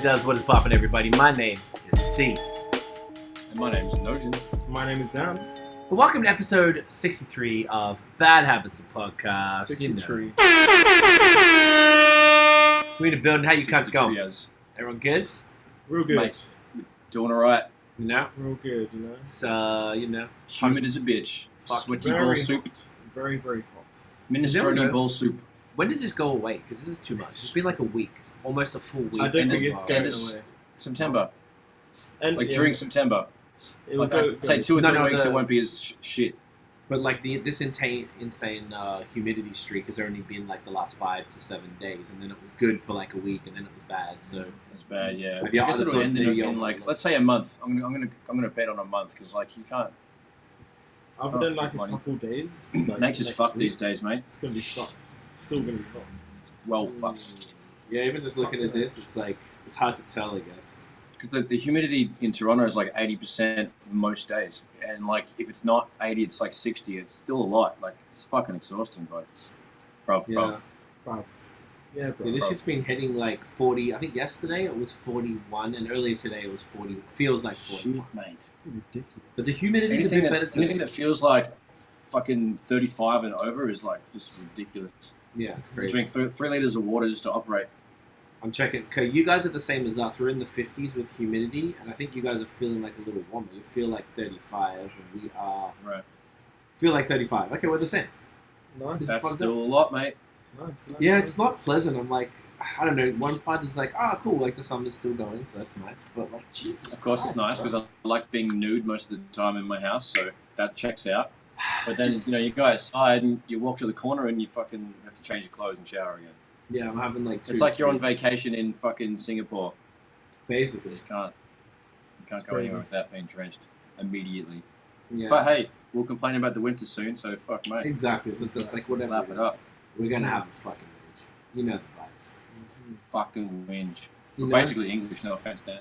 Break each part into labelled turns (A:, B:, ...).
A: does? What is poppin', everybody? My name is C.
B: And my name is Nojan.
C: My name is Dan.
A: Well, welcome to episode 63 of Bad Habits, the podcast.
C: 63.
A: You know. We in the building. How you cunts going?
B: Yes.
A: Everyone good?
C: Real good.
B: Mate, doing alright.
A: You know?
C: Real good, you know.
A: It's, you know.
B: Humid as a bitch. Sweaty
C: Very
B: ball
C: hot.
B: soup.
C: Very, very hot.
B: Minestrone ball soup.
A: When does this go away? Because this is too much. It's been like a week. Almost a full week.
C: I don't
B: End
C: think
B: of-
C: it's going
B: end of
C: away.
B: September.
C: And
B: Like during September.
C: it will
B: Like
C: go,
B: I'd say 2 or 3 weeks
A: the-
B: it won't be as shit.
A: But like this insane humidity streak has only been like the last 5 to 7 days, and then it was good for like a week, and then it was bad. So
B: It's bad, yeah.
A: Maybe
B: I guess
A: other
B: it'll
A: sort
B: end
A: of
B: in,
A: video
B: in like,
A: like-
B: let's say a month. I'm gonna bet on a month because like you can't.
C: other than like a
B: money.
C: couple days. Like
B: Nature's
C: next
B: fucked
C: week,
B: these days, mate.
C: It's going to be fucked. Still going to be hot.
B: Well fucked.
A: yeah, even just looking at this, it's like it's hard to tell, I guess.
B: Because the humidity in Toronto is like 80% most days, and like if it's not 80, it's like 60. It's still a lot. Like it's fucking exhausting, bro. Bruv.
C: Bruv. Yeah, bro.
A: Yeah, this shit's been heading like 40. I think yesterday it was 41, and earlier today it was 40. Feels like 40.
B: Shit, mate.
C: It's ridiculous.
A: But the humidity's a bit better
B: Anything
A: today.
B: that feels like fucking 35 and over is like just ridiculous.
A: Yeah, it's
B: Just
A: crazy.
B: drink 3 liters of water just to operate.
A: I'm checking. Okay, you guys are the same as us. We're in the 50s with humidity, and I think you guys are feeling like a little warmer. You feel like 35, and we are
B: Right.
A: feel like 35. Okay, we're the same.
C: Nice.
A: This is
B: That's
A: fucked
B: still a lot, mate.
C: Nice.
A: Yeah, it's not pleasant. I'm like, I don't know. One part is like, ah, cool, like the summer's still going, so that's nice. But like, Jesus.
B: Of course, it's
A: Christ,
B: nice
A: bro.
B: because I like being nude most of the time in my house, so that checks out. But then
A: Just-
B: you go outside and you walk to the corner and you fucking have to change your clothes and shower again.
A: Yeah, I'm having like 2.
B: It's like you're on
A: 3,
B: vacation in fucking Singapore. You
A: basically.
B: just can't. You can't
C: It's
B: go
C: crazy.
B: anywhere without being drenched immediately.
A: Yeah.
B: But hey, we'll complain about the winter soon, so fuck, mate.
A: Exactly. So it's just like whatever.
B: Lap it up.
A: We're gonna have a fucking wage. You know the vibes.
B: Fucking whinge.
A: You
B: We're
A: know,
B: basically English, no offense, Dan.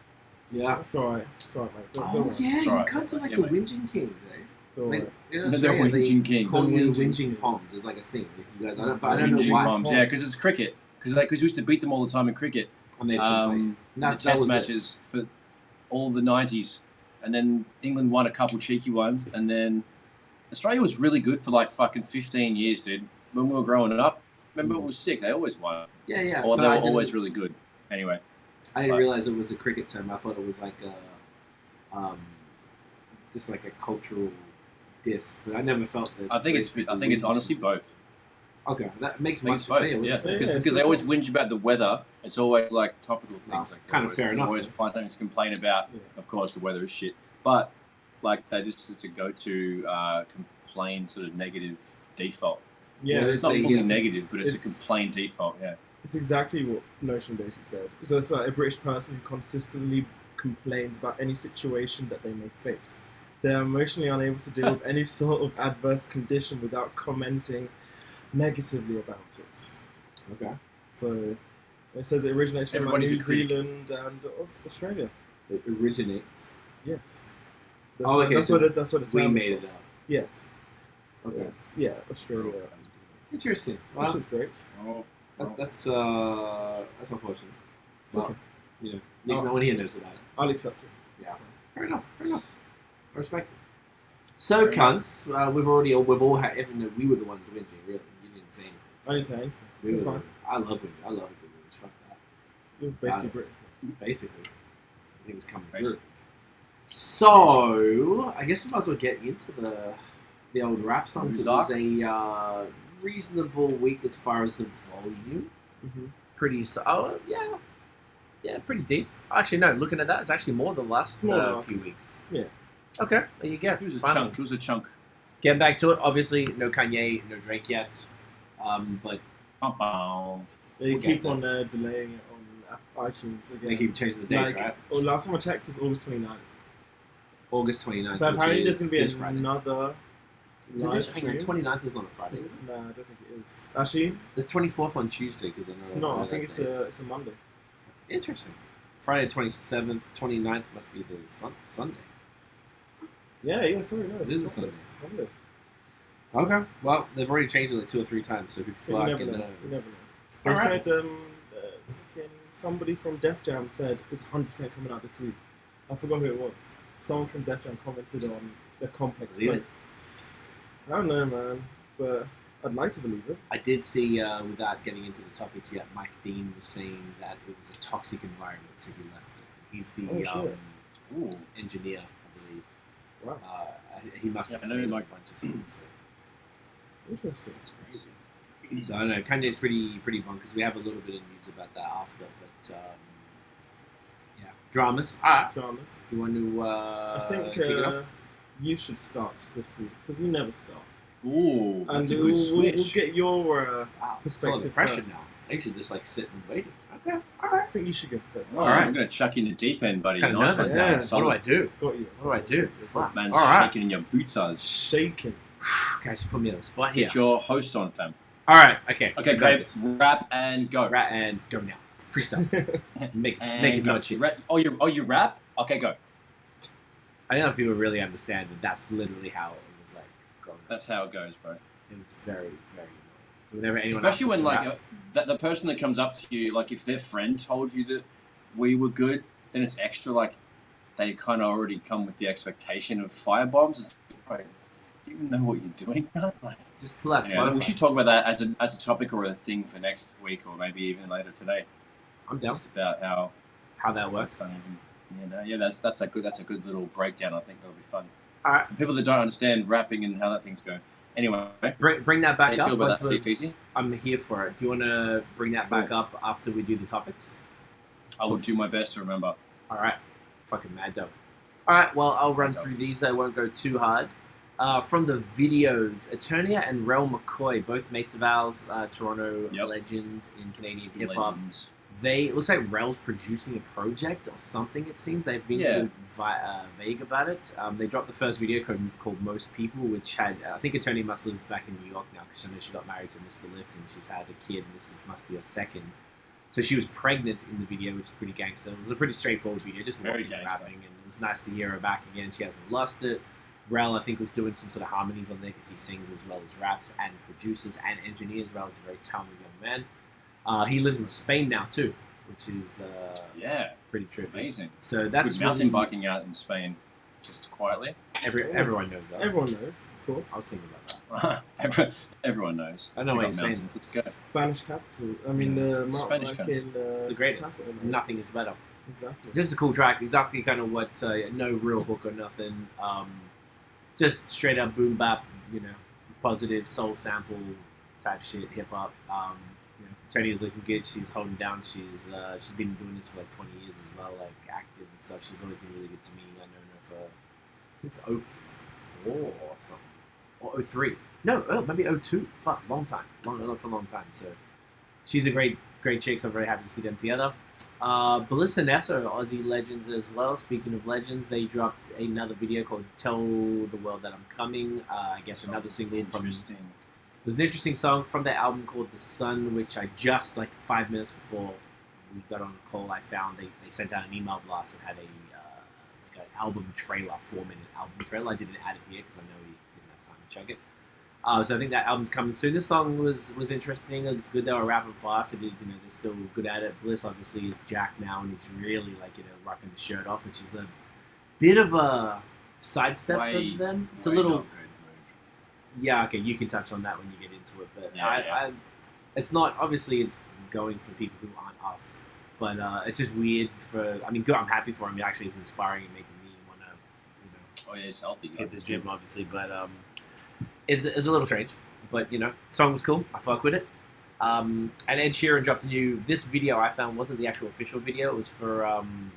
A: Yeah.
C: It's alright. It's alright, mate. Don't
A: Oh
C: worry.
A: yeah,
B: It's
A: you
B: alright,
A: cunts are like
B: yeah,
A: the
B: mate.
A: whinging kings, eh?
C: Don't
A: Like
C: worry.
A: in
B: They're
A: Australia, they
B: whinging kings.
A: call
C: The
A: you
C: whinging
A: whinging
C: kings.
A: poms. It's like a thing. You guys, but I don't know
B: Whinging
A: why.
B: bombs. Yeah, because it's cricket. Because we used to beat them all the time in cricket.
A: And they'd complain.
B: In the
A: That
B: test
A: was it.
B: matches for all the 90s. And then England won a couple cheeky ones. And then Australia was really good for like fucking 15 years, dude. When we were growing up, remember it was sick. They always won.
A: Yeah, yeah.
B: Or
A: but
B: they
A: I
B: were
A: didn't-
B: always really good. Anyway.
A: I didn't
B: Like-
A: realize it was a cricket term. I thought it was like a, just like a cultural diss. But I never felt that.
B: I think it's honestly both.
A: Okay, that makes
B: I think
A: much
B: it's both.
A: sense.
B: Yeah,
C: Yeah,
B: because
C: it's
B: they
C: just-
B: always whinge about the weather. It's always like topical things.
A: No,
B: Like
A: kind of
B: always,
A: fair enough,
B: Always
A: yeah.
B: find something to complain about.
C: Yeah.
B: Of course, the weather is shit. But like it's a go-to complain sort of negative default.
C: Yeah,
A: Well,
B: It's not
A: say,
B: fully
A: yeah,
B: negative, but it's a
C: it's-
B: complaint default. Yeah.
C: It's exactly what Notion basically said. So it's like a British person who consistently complains about any situation that they may face. They're emotionally unable to deal with any sort of adverse condition without commenting negatively about it.
A: Okay.
C: So it says it originates from
B: Everybody's
C: New
B: a critic.
C: Zealand and Australia.
A: It originates.
C: Yes.
A: Oh, okay,
C: That's
A: so
C: that's what it's
A: We made it up.
C: Yes.
A: Okay.
C: Yes. Yeah, Australia.
A: Interesting. Well,
C: Which is great.
B: Oh,
A: that's unfortunate.
C: It's
A: Well,
C: okay.
A: you know, at least
C: Oh.
A: no one here knows about it.
C: I'll accept it.
A: Yeah.
C: It's fine.
A: Fair enough. Fair enough. I respect it. So, cunts, we've all had, even though we were the ones whinging, really, you didn't say anything.
C: I didn't say anything.
A: We
C: This is
A: were-
C: fine.
A: I love whinging. I love a good whinge. Fuck that.
C: You're basically British.
A: Basically, I think it's coming
B: Basically.
A: through. So, I guess we might as well get into the old rap songs. It was a reasonable week as far as the volume.
C: Mm-hmm.
A: Pretty, yeah, pretty decent. Actually, no, looking at that, it's actually more than the last
C: More than last
A: few weeks.
C: Yeah.
A: Okay, there you go.
B: It was a
A: Finally.
B: chunk. It was a chunk.
A: Getting back to it, obviously, no Kanye, no Drake yet. But
B: Bum-bum.
C: They
A: We'll
C: keep
A: get
C: on delaying it on iTunes again.
A: they keep changing the dates,
C: Like,
A: right?
C: Well, last time I checked, it's August 29th.
A: August 29th.
C: But
A: which
C: apparently
A: is
C: there's going to be
A: this Friday.
C: another
A: Is it
C: live
A: this, hang on,
C: stream.
A: 29th is not a Friday, is it?
C: No, I don't think it is. Actually,
A: The 24th on Tuesday, because I know.
C: it's not. I
A: that
C: think it's
A: day.
C: a Monday.
A: Interesting. Friday 27th, 29th must be the Sunday.
C: Yeah, sorry, no, it's
A: This is
C: a
A: a
C: Sunday. It's a Sunday.
A: Okay. Well, they've already changed it like 2 or 3 times, so who
C: But you
A: fucking
C: never know.
A: knows?
C: You never know. They
A: Alright.
C: said somebody from Def Jam said is 100% coming out this week. I forgot who it was. Someone from Def Jam commented on the Complex
A: Believe it?
C: post. I don't know, man, but I'd like to believe it.
A: I did see, without getting into the topics yet, Mike Dean was saying that it was a toxic environment, so he left it. He's the engineer, I believe.
C: Wow.
A: He must have played a bunch of songs. So.
C: Interesting.
B: It's crazy.
A: So I don't know. Kanye's pretty bummed because we have a little bit of news about that after, but yeah, dramas.
C: Dramas.
A: You want to
C: I think
A: kick it off?
C: you should start this week because you never start.
B: Ooh, that's a
C: And
B: good
C: we'll
B: switch.
C: get your
A: Wow, it's all the
C: perspective
A: pressure
C: first.
A: now. I should just like sit and wait. Okay,
C: I
A: all right.
C: think you should go first.
B: All right, I'm going to chuck you in the deep end, buddy.
A: Kind of
B: Nice
A: nervous
B: one.
A: now.
C: Yeah.
A: What do I do?
C: Got you.
A: What do I do? Fuck.
B: Man's
A: All right,
B: shaking in your boots.
C: Shaking.
A: guys, you put me on the spot here.
B: Get your host on, fam.
A: All right, okay.
B: Okay,
A: you got
B: Craig,
A: this.
B: rap and go.
A: Rap and go now. Freestyle. Make
B: And
A: it
B: go.
A: not shit.
B: You rap? Okay, go.
A: I don't know if people really understand that that's literally how it was like growing up.
B: That's how it goes, bro.
A: It was very, very annoying. So whenever anyone
B: Especially
A: asks
B: when
A: us to
B: like
A: rap,
B: the person that comes up to you, like if their friend told you that we were good, then it's extra like they kind of already come with the expectation of firebombs. It's like, do you even know what you're doing? Like,
A: just pull out
B: yeah,
A: Spotify.
B: we should talk about that as a topic or a thing for next week or maybe even later today.
A: I'm down.
B: Just about how
A: That works.
B: that's a good little breakdown. I think that'll be fun
A: All right,
B: for people that don't understand rapping and how that things go. Anyway,
A: bring that
B: how
A: back
B: do you
A: up.
B: feel about
A: once
B: that,
A: we're-
B: T-Eazy?
A: I'm here for it. Do you want to bring that back up after we do the topics?
B: I will do my best to remember.
A: All right. Fucking mad dog. All right, well, I'll run
B: Mad
A: through these. I won't go too hard. From the videos, Eternia and McCoy, both mates of ours, Toronto
B: Yep.
A: legends in Canadian hip-hop.
B: Legends.
A: It looks like Rel's producing a project or something, it seems. They've been
B: Yeah.
A: a bit vague about it. They dropped the first video called Most People, which had, I think Eternia must live back in New York now because I know she got married to Mr. Lift and she's had a kid and must be her second. So she was pregnant in the video, which is pretty gangster. It was a pretty straightforward video, just
B: Very
A: walking and
B: gangster.
A: rapping, and it was nice to hear her back again. She hasn't lost it. Rel, I think, was doing some sort of harmonies on there because he sings as well as raps and produces and engineers. Rel's a very talented young man. He lives in Spain now too, which is
B: Yeah,
A: pretty trippy.
B: amazing.
A: So that's
B: Good mountain
A: really,
B: biking out in Spain, just quietly.
A: everyone knows that.
C: Everyone knows, of course.
A: I was thinking about that.
B: Everyone knows.
A: I know
B: We
A: what
B: got
A: you're saying.
B: mountains, Let's go.
C: Spanish capital. I mean, the mountain
B: Spanish
C: bike
B: cunts.
C: in
A: The greatest.
C: capital, man.
A: Nothing is better.
C: Exactly.
A: Just a cool track. Exactly kind of what, no real hook or nothing. Just straight up boom bap, positive soul sample type shit, hip hop. Tony's looking good. She's holding down. She's been doing this for like 20 years as well, like active and stuff. She's always been really good to me. I've known her since 04 or something, or 03. No, maybe 02. Fuck, long time. For a long time. So she's a great chick. So I'm very happy to see them together. Bliss and Nessa are Aussie legends as well. Speaking of legends, they dropped another video called "Tell the World That I'm Coming." I guess another single from.
B: Interesting.
A: It was an interesting song from their album called The Sun, which I just, like 5 minutes before we got on the call, I found they sent out an email blast that had like an album trailer, 4-minute album trailer. I didn't add it here because I know we didn't have time to check it. So I think that album's coming soon. This song was interesting. It was good. They were rapping fast. They did, they're still good at it. Bliss obviously is Jack now, and he's really like rocking the shirt off, which is a bit of a sidestep for them. It's a little.
B: Not good move.
A: Yeah, okay, you can touch on that when you get into it, but
B: Yeah.
A: it's not, obviously it's going for people who aren't us, but it's just weird good, I'm happy for him. It actually is inspiring and making me want to,
B: Oh yeah, it's healthy.
A: hit the gym, obviously, but it's a little strange, but, song was cool, I fuck with it. And Ed Sheeran dropped this video I found wasn't the actual official video, it was for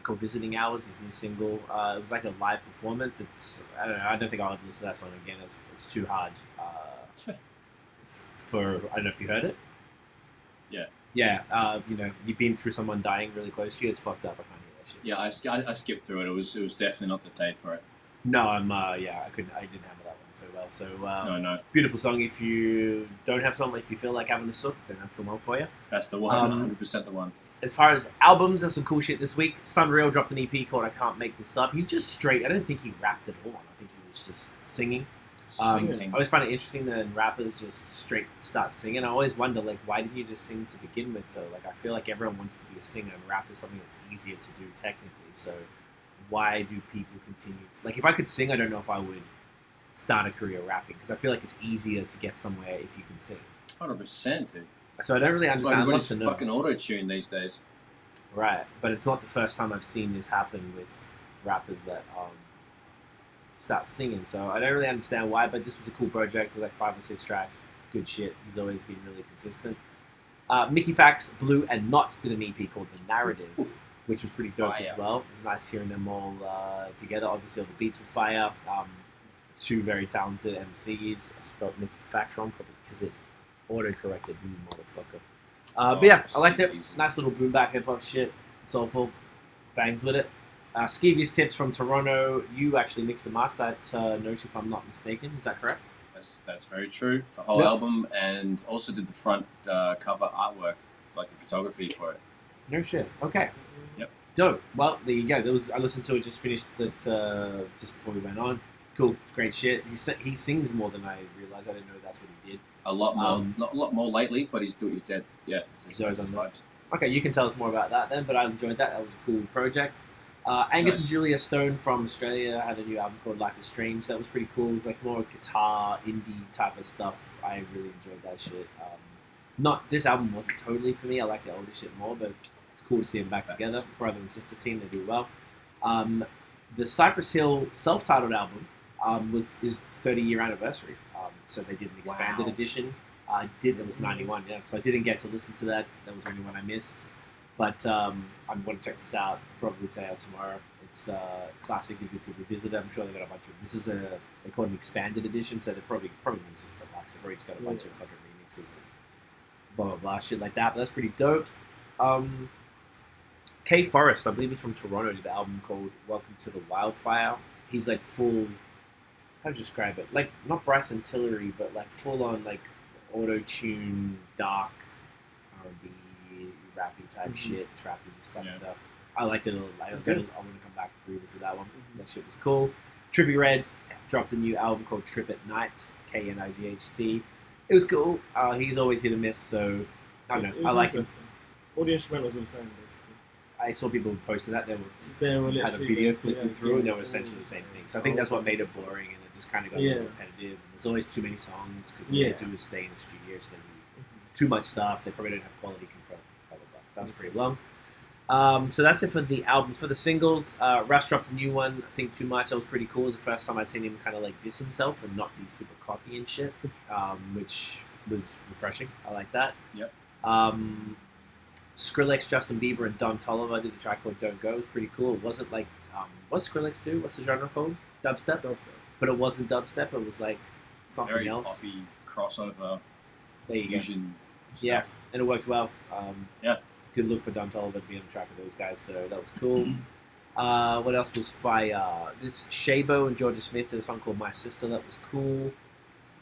A: called Visiting Hours, his new single. It was like a live performance. I don't know, I don't think I'll ever listen to that song again, it's too hard. I don't know if you heard it.
B: Yeah.
A: Yeah, you've been through someone dying really close to you, it's fucked up, I can't hear that shit.
B: Yeah, I skipped through it. It was definitely not the day for it.
A: No, I didn't handle that one so well, so
B: No.
A: beautiful song. If you don't have something, if you feel like having a sook, then that's the one for you.
B: That's the one. 100% the one.
A: As far as albums, there's some cool shit this week. SonReal dropped an EP called I Can't Make This Up. He's just straight. I don't think he rapped at all. I think he was just singing.
B: Singing.
A: I always find it interesting that rappers just straight start singing. I always wonder, like, why didn't you just sing to begin with, though? Like, I feel like everyone wants to be a singer, and rap is something that's easier to do technically. So, why do people continue to... Like, if I could sing, I don't know if I would start a career rapping, because I feel like it's easier to get somewhere if you can sing.
B: 100%, dude.
A: So I don't really
B: That's why
A: understand. I'd love
B: everybody's
A: to know.
B: fucking auto-tune these days.
A: Right, but it's not the first time I've seen this happen with rappers that start singing. So I don't really understand why, but this was a cool project. It's like 5 or 6 tracks. Good shit. He's always been really consistent. Mickey Factz, Blue, and Nottz did an EP called The Narrative, which was pretty dope as well. It was nice hearing them all together. Obviously, all the beats were fire. 2 very talented MCs. I spelled Mickey Factz wrong probably because it auto-corrected me, motherfucker. But yeah, I liked it. Nice little boom bap hip hop shit. Soulful. Bangs with it. Skevious Tips from Toronto. You actually mixed and mastered that notion, if I'm not mistaken. Is that correct?
B: That's very true. The whole album, and also did the front cover artwork, like the photography for it.
A: No shit. Okay.
B: Yep.
A: Dope. Well, there you go. I listened to it. Just finished it just before we went on. Cool. Great shit. He sings more than I realized. I didn't know that's what he did.
B: A lot more, not a lot more lately, but he's dead. Yeah,
A: he's always on vibes. Okay, you can tell us more about that then. But I enjoyed that. That was a cool project. Angus and Julia Stone from Australia had a new album called Life is Strange. That was pretty cool. It was like more guitar, indie type of stuff. I really enjoyed that shit. This album wasn't totally for me. I like the older shit more, but it's cool to see them back together. Brother and sister team, they do well. The Cypress Hill self-titled album was his 30-year anniversary. So they did an expanded edition. It was 91, yeah. So I didn't get to listen to that. That was the only one I missed. But I'm going to check this out probably today or tomorrow. It's classic. You're good to revisit it. I'm sure they got a bunch of... they call it an expanded edition, so they're probably it's just deluxe. They've already got a bunch of fucking remixes and blah, blah, blah, shit like that. But that's pretty dope. K Forest, I believe he's from Toronto, did an album called Welcome to the Wildfire. He's like full... How to describe it? Like, not Bryson Tillery, but like full-on like auto-tune, dark R&B, rappy type shit, trappy stuff. I liked it a lot. I want to come back and revisit that one. That shit was cool. Trippie Redd dropped a new album called Trip at Night, K-N-I-G-H-T. It was cool. He's always hit or miss, so I don't know. I like him.
C: All the instrumentals were the same, basically.
A: I saw people posting that. They had a video flicking through, and they were essentially the same thing. So I think that's what made it boring, and it just kind of got a little repetitive. And there's always too many songs, because all they do is stay in the studio, so they do too much stuff. They probably don't have quality control. So that's pretty long. So that's it for the albums. For the singles, Russ dropped a new one, I think Too Much. That was pretty cool. It was the first time I'd seen him kind of like diss himself and not be super cocky and shit, which was refreshing. I like that.
B: Yep.
A: Skrillex, Justin Bieber, and Don Tolliver did a track called Don't Go. It was pretty cool. It wasn't like, what's Skrillex do? What's the genre called? Dubstep? But it wasn't dubstep. It was like something
B: very
A: else.
B: Very poppy, crossover,
A: fusion
B: stuff.
A: Yeah, and it worked well.
B: Yeah.
A: Good look for Don Tolliver to be on the track with those guys, so that was cool. What else was fire? This Shaybo and Jorja Smith did a song called My Sister. That was cool.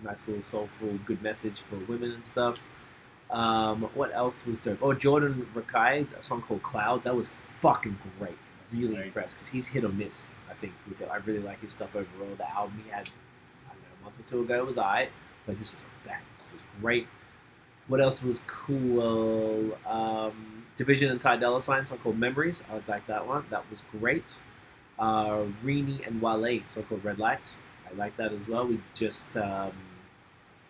A: Nice little soulful, good message for women and stuff. What else was dope? Oh, Jordan Rakei, a song called Clouds. That was fucking great. Really impressed, because he's hit or miss, I think, with it. I really like his stuff overall. The album he had, I don't know, a month or two ago was alright, but this was a bang. This was great. What else was cool? Division and Ty Dolla $ign, song called Memories. I like that one. That was great. Rini and Wale, song called Red Lights. I like that as well. We just, I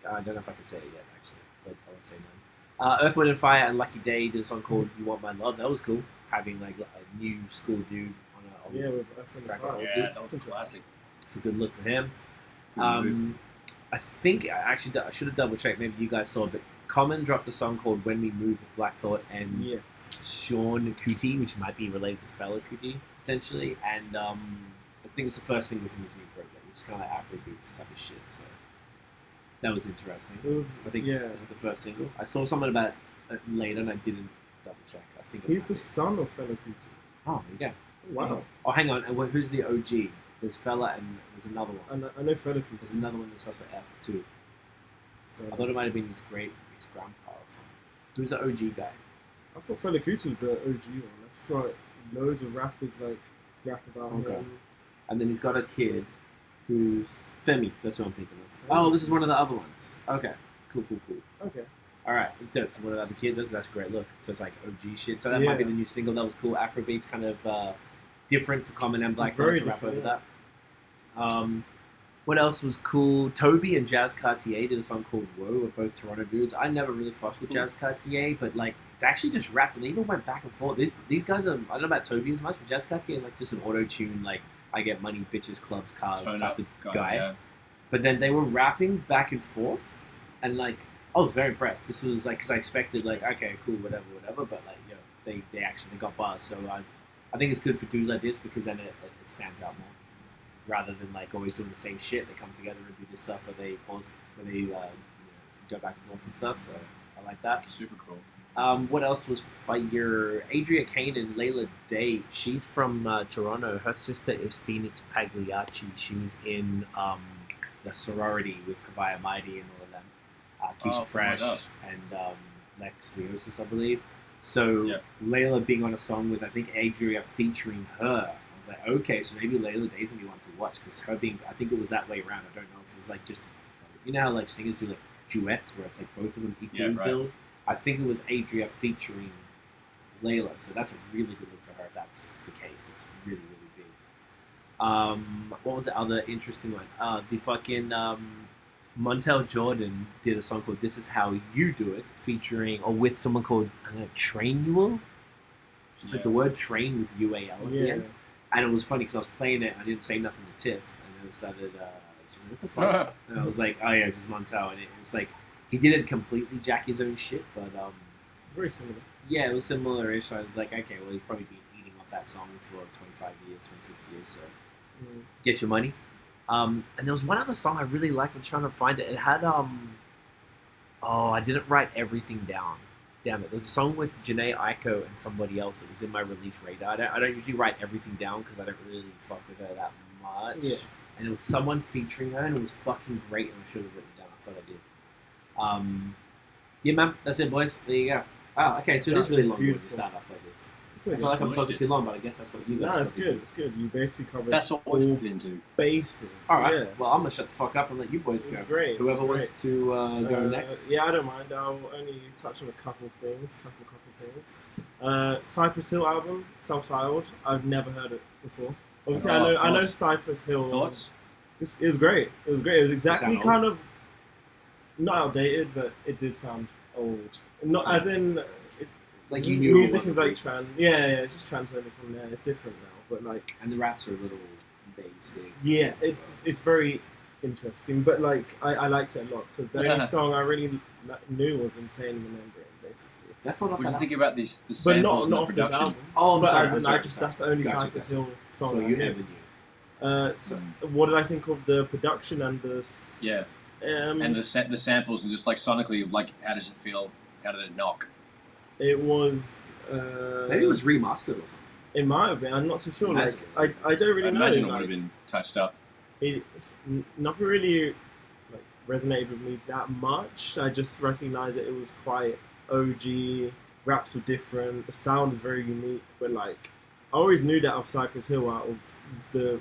A: don't know if I can say it yet, actually, but I won't say none. Earth, Wind and Fire and Lucky Day did a song called You Want My Love. That was cool. Having like a new school dude on a
C: with Earth, Wind
A: track.
B: That was a classic.
A: It's a good look for him. I think, I should have double checked, maybe you guys saw it, but Common dropped a song called When We Move with Black Thought and Sean Kuti, which might be related to Fela Kuti, potentially. And I think it's the first single from his new project, which is kind of like Afrobeats type of shit. So that was interesting. I think it was the first single. I saw something about it later, and I didn't double check. I think
C: he's the son of Fela Kuti.
A: Oh, there you go.
C: Wow.
A: Oh, hang on. And who's the OG? There's Fela, and there's another one.
C: I know Fela Kuti.
A: There's another one that starts with F too. I thought it might have been his grandpa or something. Who's the OG guy?
C: I thought Fela Kuti was the OG one. That's why loads of rappers like rap about him.
A: And then he's got a kid who's Femi, that's what I'm thinking of. Oh, this is one of the other ones. Okay, cool.
C: Okay.
A: All right, dope. One of the other kids. That's a great look. So it's like OG shit. So that
C: Yeah.
A: might be the new single. That was cool. Afrobeats, kind of different for Common and Black
C: It's very
A: to rap over
C: different,
A: that. What else was cool? Toby and Jazz Cartier did a song called Whoa. We're both Toronto dudes. I never really fucked with Jazz Cartier, but like they actually just rapped and they even went back and forth. These guys are, I don't know about Toby as much, but Jazz Cartier is like just an auto-tune, like I get money, bitches, clubs, cars type of guy.
B: Yeah.
A: But then they were rapping back and forth, and like I was very impressed. This was like, because I expected like, okay, cool, whatever, but like, they actually got bars. So I think it's good for dudes like this because then it stands out more, rather than like always doing the same shit. They come together and do this stuff where they pause, where they go back and forth and stuff. So I like that.
B: Super cool.
A: What else was fire? Adria Kane and Layla Day. She's from Toronto. Her sister is Phoenix Pagliacci. She was in the sorority with Havaya Mighty and all of them. Keisha Fresh and Lex Leosis, I believe. So Layla being on a song with, I think, Adria featuring her. I was like, okay, so maybe Layla Day's gonna be one to watch because her being, I think it was that way around. I don't know if it was like just, you know how like singers do like duets where it's like both of them equally billed. I think it was Adria featuring Layla, so that's a really good look for her if that's the case. It's really, really big. What was the other interesting one? The fucking Montel Jordan did a song called This Is How You Do It, featuring, or with someone called, I don't know, Trainual? It's like the word train with UAL at the end. And it was funny because I was playing it, I didn't say nothing to Tiff, and it started, she was like, what the fuck? And I was like, oh yeah, this is Montel, and it was like, he didn't completely jack his own shit, but
C: it's very similar.
A: Yeah, it was similar-ish. So I was like, okay, well, he's probably been eating off that song for 25 years, 26 years, so get your money. And there was one other song I really liked. I'm trying to find it. It had I didn't write everything down. Damn it. There's a song with Janae Aiko and somebody else that was in my release radar. I don't usually write everything down because I don't really fuck with her that much. Yeah. And it was someone featuring her, and it was fucking great, and I should have written it down. I thought I did. Yeah, man, that's it, boys. There you go. Oh, okay, so it is really long when you start off like this. I feel like I'm talking too long, but I guess that's what you guys.
C: No, it's good. It's good. You basically covered.
B: That's all we've been to.
C: Bases.
A: All right. Well, I'm gonna shut the fuck up and let you boys go.
C: Great.
A: Whoever wants to go next.
C: Yeah, I don't mind. I'll only touch on a couple things. Cypress Hill album, self-titled. I've never heard it before. Obviously, I know Cypress Hill.
B: Thoughts?
C: It was great. It was great. It was exactly kind of not outdated, but it did sound old. Not as in.
A: Like you knew
C: music is like it's just translated from there. It's different now, but like,
A: and the raps are a little basic.
C: Yeah, it's very interesting, but like I liked it a lot because the only song I really knew was Insane in the Membrane, basically.
A: That's not off.
B: What do you think about the samples
C: but
B: and
C: not
B: the
C: off this
B: production?
C: album.
A: Oh,
C: I'm sorry. That's the only Cypress Hill song.
A: So you never knew.
C: So what did I think of the production and the
B: and the samples and just like sonically, like how does it feel? How did it knock?
C: It was
A: maybe it was remastered or something.
C: It might have been. I'm not too sure. Like I don't really know.
B: I imagine it would have been touched up.
C: Nothing really like resonated with me that much. I just recognised that it was quite OG. Raps were different. The sound is very unique. But like, I always knew that of Cypress Hill out of the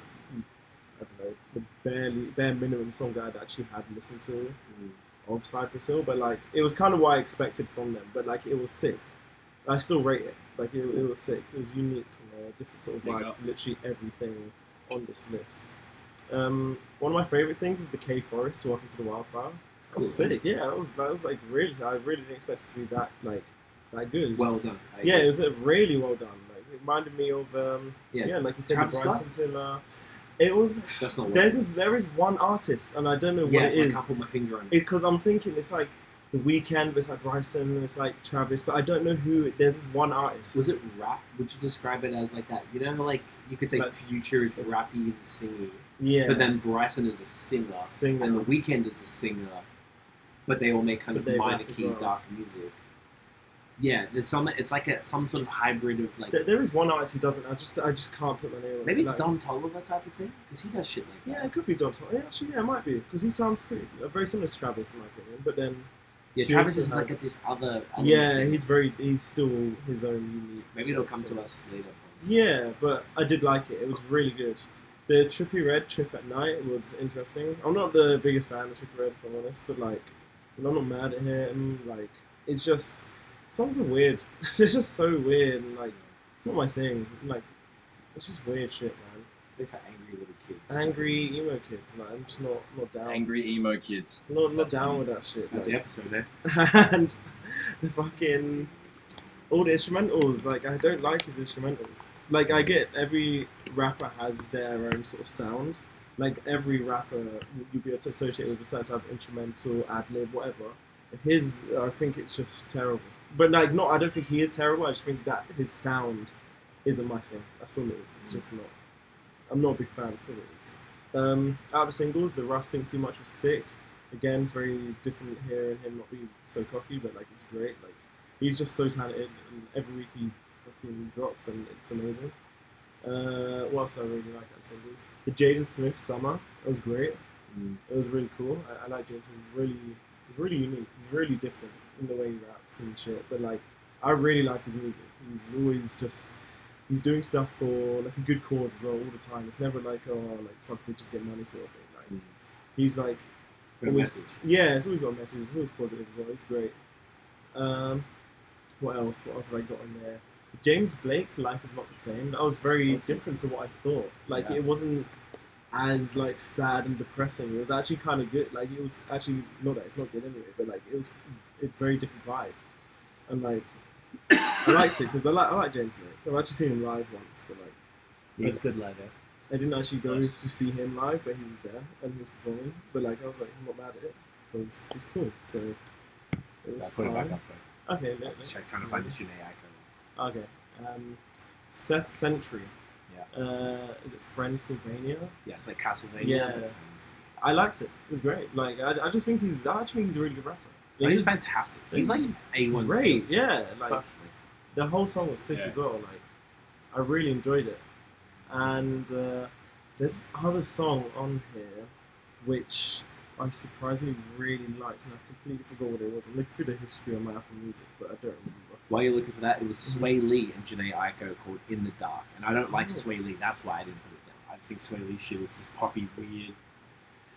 C: bare minimum songs I'd actually had listened to. Of Cypress Hill, but like it was kind of what I expected from them. But like it was sick. I still rate it. Like it was sick. It was unique. Different sort of vibes. Literally everything on this list. One of my favorite things was the K Forest Walking to the Wildflower. It was sick. Yeah, that was like really. I really didn't expect it to be that good.
A: Well done.
C: Yeah, it was really well done. Like it reminded me of like you said, Bryson Tiller. It was.
A: That's not.
C: There is one artist, and I don't know what it is.
A: I can't put my finger on it.
C: Because I'm thinking it's like The Weeknd, it's like Bryson, it's like Travis, but I don't know who. There's this one artist.
A: Was it rap? Would you describe it as like that? You know, how like you could say like, Future is rappy and singy. Yeah. But then Bryson is a singer, and The Weeknd is a singer, but they all make kind of minor key dark music. Yeah, there's some. It's like some sort of hybrid of like.
C: There is one artist who doesn't. I just can't put my name on it.
A: Maybe it's Don Tolliver type of thing because he does shit like that.
C: Yeah, it could be Don Tolliver. Yeah, actually, yeah, it might be because he sounds very similar to Travis in my opinion. But then.
A: Yeah, Travis is like at this other.
C: Yeah, he's still his own unique.
A: Maybe it'll come to us later.
C: Yeah, but I did like it. It was really good. The Trippie Red Trip at Night was interesting. I'm not the biggest fan of Trippie Red, if I'm honest, but like, I'm not mad at him. Like, it's just songs are weird. It's just so weird, and like, it's not my thing. Like, it's just weird shit, man.
A: It's like for angry little kids.
C: Angry emo kids. Like, I'm just not down.
B: Angry emo kids.
C: Not down with that shit.
A: That's
C: like.
A: the episode there.
C: And the fucking all the instrumentals, like I don't like his instrumentals. Like I get every rapper has their own sort of sound. Like every rapper you'll be able to associate with a certain type of instrumental, ad lib, whatever. His, I think it's just terrible. But like, not. I don't think he is terrible. I just think that his sound isn't my thing. That's all it is. It's just not. I'm not a big fan. That's all it is. Out of singles, the Russ Think Too Much was sick. Again, it's very different hearing him not being so cocky, but like it's great. Like he's just so talented, and every week he fucking drops, and it's amazing. What else I really like at singles? The Jaden Smith Summer, that was great. It was really cool. I like Jaden. He's really unique. He's really different in the way he raps and shit. But like, I really like his music. He's always just he's doing stuff for like a good cause as well all the time. It's never like, oh, like fuck, we just get money sort of thing. Like he's like. Always, yeah, it's always got a message. It's always positive as well. It's great. What else? What else have I got in there? James Blake, Life Is Not the Same. That was very different to what I thought. Like it wasn't as like sad and depressing. It was actually kind of good. Like it was actually not that it's not good anyway, but like it was a very different vibe. And like I liked it because I like James Blake. I've actually seen him live once, but like
A: he's good live.
C: I didn't actually go to see him live, but he was there and he was performing. But like, I was like, I'm not mad at it because he's cool. So it was
A: put it back up.
C: Okay,
A: let's check trying to find this Janae icon.
C: Okay, Seth Sentry.
A: Yeah.
C: Is it Friends Sylvania?
A: Yeah, it's like Castlevania.
C: Yeah. I liked it. It was great. Like, I just think he's a really good rapper.
A: He's fantastic. He's like A1
C: great.
A: skills.
C: Yeah,
A: it's
C: like
A: perfect.
C: the whole song was sick as well. Like, I really enjoyed it. And there's another song on here which I surprisingly really liked, and I completely forgot what it was. I'm looking through the history on my Apple Music, but I don't remember.
A: While you're looking for that, it was Sway Lee and Janae Aiko called In the Dark. And I don't like Sway Lee, that's why I didn't put it down. I think Sway Lee's shit is just poppy, weird.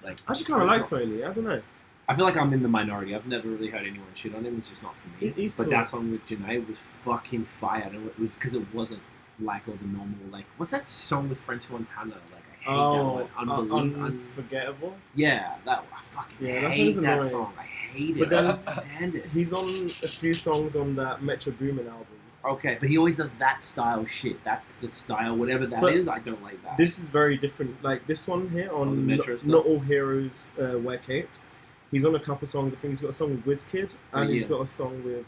A: Like,
C: I actually kind of like Sway Lee, I don't know.
A: I feel like I'm in the minority. I've never really heard anyone shit on him. It's just not for me.
C: He's
A: but
C: cool.
A: That song with Janae was fucking fire. And it was because it wasn't like all the normal, like, what's that song with French Montana? Like, I hate that one.
C: Unforgettable?
A: Yeah, I fucking hate that song. I hate it.
C: But then,
A: I can't stand it.
C: He's on a few songs on that Metro Boomin album.
A: Okay, but he always does that style shit. That's the style, whatever that is. I don't like that.
C: This is very different. Like this one here on
A: the Metro
C: Not All Heroes Wear Capes. He's on a couple songs. I think he's got a song with WizKid, and he's got a song with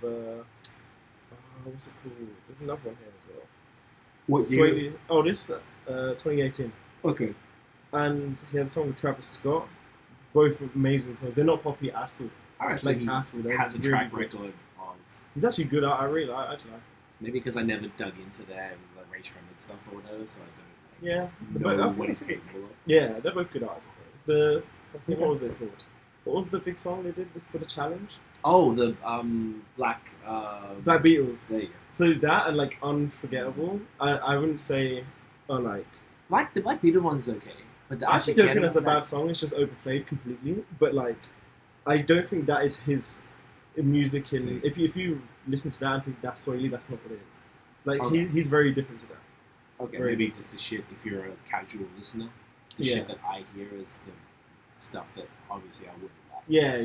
C: what's it called? There's another one here as well.
A: What year?
C: Oh, this 2018.
A: Okay.
C: And he has a song with Travis Scott. Both amazing songs. They're not poppy at all.
A: Alright,
C: like
A: so he
C: at all. They're
A: has a
C: really
A: track
C: good.
A: record of.
C: He's actually good. I really actually like him.
A: Maybe because I never dug into their like race remnant stuff or whatever, so I don't.
C: Yeah,
A: know what he's capable of.
C: Yeah, they're both good artists. What was it called? What was the big song they did for the challenge?
A: Oh, the Black
C: Beatles.
A: There you go.
C: So that and like Unforgettable, I wouldn't say like
A: the Black Beatles one's okay, but the
C: I actually don't think that's a bad song. It's just overplayed completely. But like, I don't think that is his music. And if you listen to that and think that's Sway Lee, that's not what it is. Like he's very different to that.
A: Okay,
C: very
A: maybe
C: different.
A: just the shit. If you're a casual listener, the shit that I hear is the stuff that obviously I wouldn't like.
C: Yeah.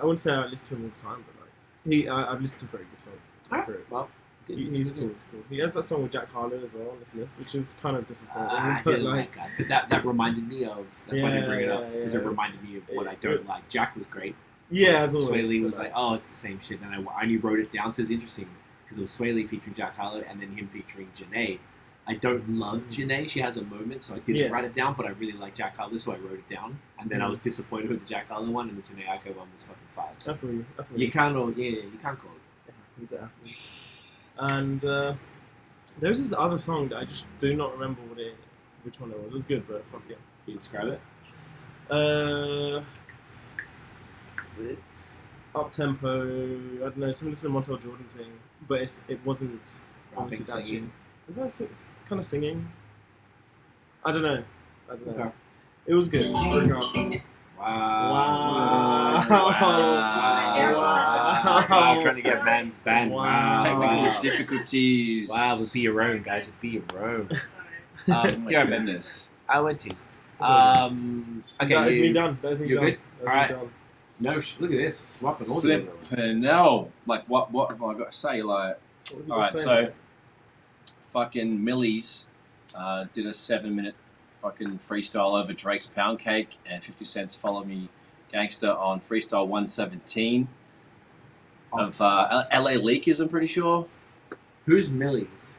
C: I wouldn't say I listen to him all the time, but like I've listened to very good songs.
A: Well,
C: he's cool. It's cool. He has that song with Jack Harlow as well on this list, which is kind of disappointing.
A: I didn't like that. But that reminded me of. That's why I didn't bring it up because it reminded me of what I don't like. Jack was great.
C: Yeah, as always.
A: Sway Lee was like, oh, it's the same shit. And I only wrote it down, so it's interesting because it was Sway Lee featuring Jack Harlow and then him featuring Janae. I don't love Janae. She has a moment, so I didn't write it down, but I really like Jack Harlow, so I wrote it down. And then I was disappointed with the Jack Harlow one, and the Janae Aiko one was fucking fire. So
C: Definitely.
A: you can't call it.
C: And there was this other song that I just do not remember which one it was. It was good, but fuck yeah.
A: Can you describe it?
C: It's up tempo. I don't know, similar to the Montel Jordan thing, but it wasn't
A: Rapping,
C: obviously that
A: singing.
C: Was that kind of singing? I don't know. I don't know.
A: Okay.
C: It was good, regardless.
A: Wow.
C: Wow.
A: Trying to get man's banned.
C: Wow.
B: Technical difficulties.
A: Wow, but be your own, guys. Be your own.
B: Oh my
A: You're
B: goodness.
A: I went to.
C: That is
A: Okay,
C: me done. That is me
A: you're
C: done.
A: good?
C: That is
A: Alright.
C: me done.
A: No, look at this. Swapping all the
B: Flippin' no. Like, what have I got to say? Like,
C: What have you
B: alright,
C: got to say,
B: so
C: mate?
B: fucking Millyz did a 7-minute fucking freestyle over Drake's Pound Cake, and 50 Cent's Follow Me Gangster on Freestyle 117 of LA Leakers, I'm pretty sure.
A: Who's Millyz?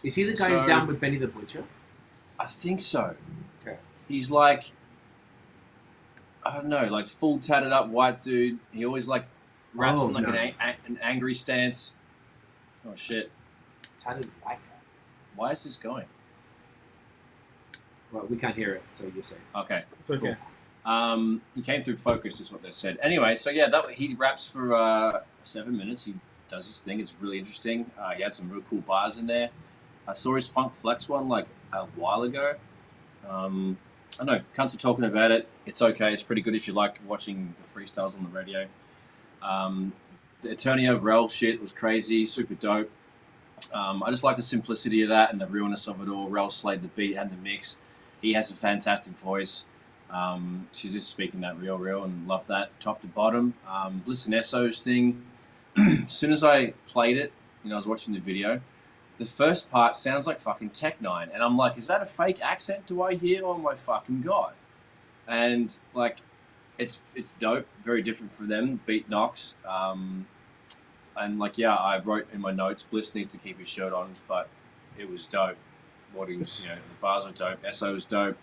A: Is he the guy who's
B: So-
A: down with Benny the Butcher?
B: I think so.
A: Okay.
B: He's like, I don't know, like full tatted up white dude. He always like raps
A: Oh,
B: in like
A: no.
B: an angry stance. Oh shit.
A: Tatted black guy.
B: Why is this going?
A: Well, we can't hear it, so you say.
B: Okay.
C: It's okay.
B: He came through focus, is what they said. Anyway, so yeah, he raps for 7 minutes. He does his thing. It's really interesting. He had some real cool bars in there. I saw his Funk Flex one like a while ago. I don't know. Cunts are talking about it. It's okay. It's pretty good if you like watching the freestyles on the radio. The Eternia Rel shit was crazy, super dope. I just like the simplicity of that and the realness of it all. Rel slayed the beat and the mix. He has a fantastic voice. She's just speaking that real and love that top to bottom. Bliss and Esso's thing. As soon as I played it, I was watching the video, the first part sounds like fucking Tech9, and I'm like, is that a fake accent do I hear? Oh my fucking god. And like, it's dope, very different from them, beat knocks. And like, yeah, I wrote in my notes, Bliss needs to keep his shirt on, but it was dope. The bars were dope, Esso was dope.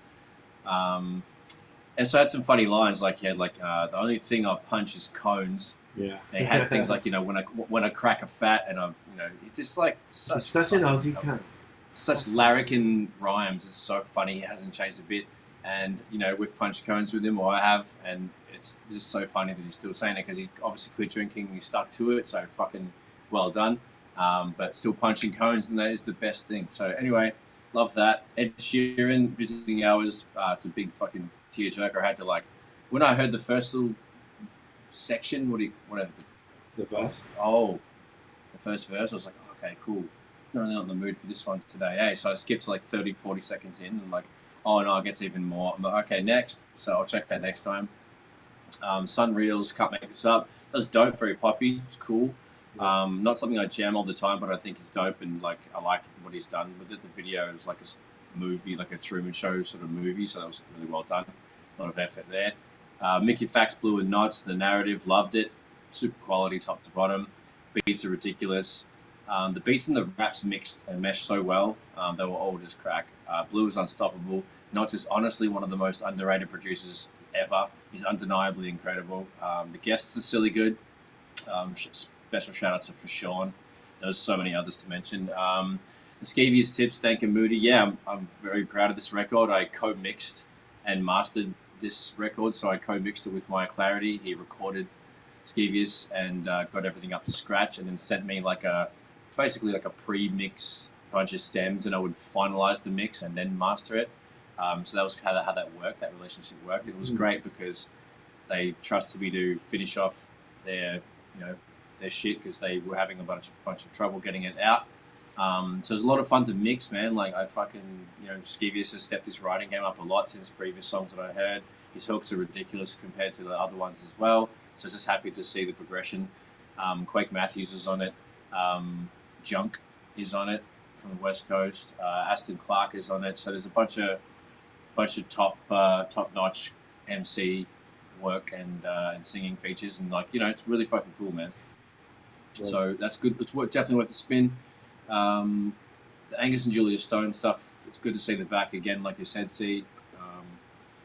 B: Esso had some funny lines, like he had like, the only thing I punch is cones.
A: Yeah.
B: They had things like, when I crack a fat and it's just like
A: He's such an Aussie cunt.
B: such larrikin rhymes. It's so funny. He hasn't changed a bit. And, we've punched cones with him, or I have, and it's just so funny that he's still saying it because he's obviously quit drinking and he stuck to it. So fucking well done. But still punching cones, and that is the best thing. So anyway, love that. Ed Sheeran, visiting hours. It's a big fucking tearjerker. I had to when I heard the first little section, whatever.
A: The verse.
B: Oh, the first verse, I was like, okay, cool. Not really on the mood for this one today, eh? So I skipped to 30, 40 seconds in, and oh no, it gets even more. I'm like, okay, next. So I'll check that next time. SonReal's Can't Make This Up. That was dope, very poppy. It's cool. Not something I jam all the time, but I think it's dope, and I like what he's done with it. The video is like a movie, like a Truman Show sort of movie, so that was really well done. A lot of effort there. Mickey Factz, Blue and Nottz, the narrative, loved it. Super quality, top to bottom. Beats are ridiculous. The beats and the raps mixed and meshed so well. They were all just crack. Blue is unstoppable. Nottz is honestly one of the most underrated producers ever. He's undeniably incredible. The guests are silly good. Special shout out to for Sean. There's so many others to mention. The Skevious tips, Duncan Moody. Yeah, I'm very proud of this record. I co-mixed and mastered this record, so I co-mixed it with Maya Clarity. He recorded Skevious and got everything up to scratch, and then sent me basically a pre-mix bunch of stems, and I would finalize the mix and then master it. So that was how that worked. That relationship worked. It was great because they trusted me to finish off their shit because they were having a bunch of trouble getting it out. So it was a lot of fun to mix, man. Skevious has stepped his writing game up a lot since previous songs that I heard. His hooks are ridiculous compared to the other ones as well. So just happy to see the progression. Quake Matthews is on it. Junk is on it from the West Coast. Aston Clark is on it. So there's a bunch of top notch MC work and singing features, and it's really fucking cool, man.
A: Right.
B: So that's good. It's definitely worth the spin. The Angus and Julia Stone stuff, it's good to see the back again, like you said, see.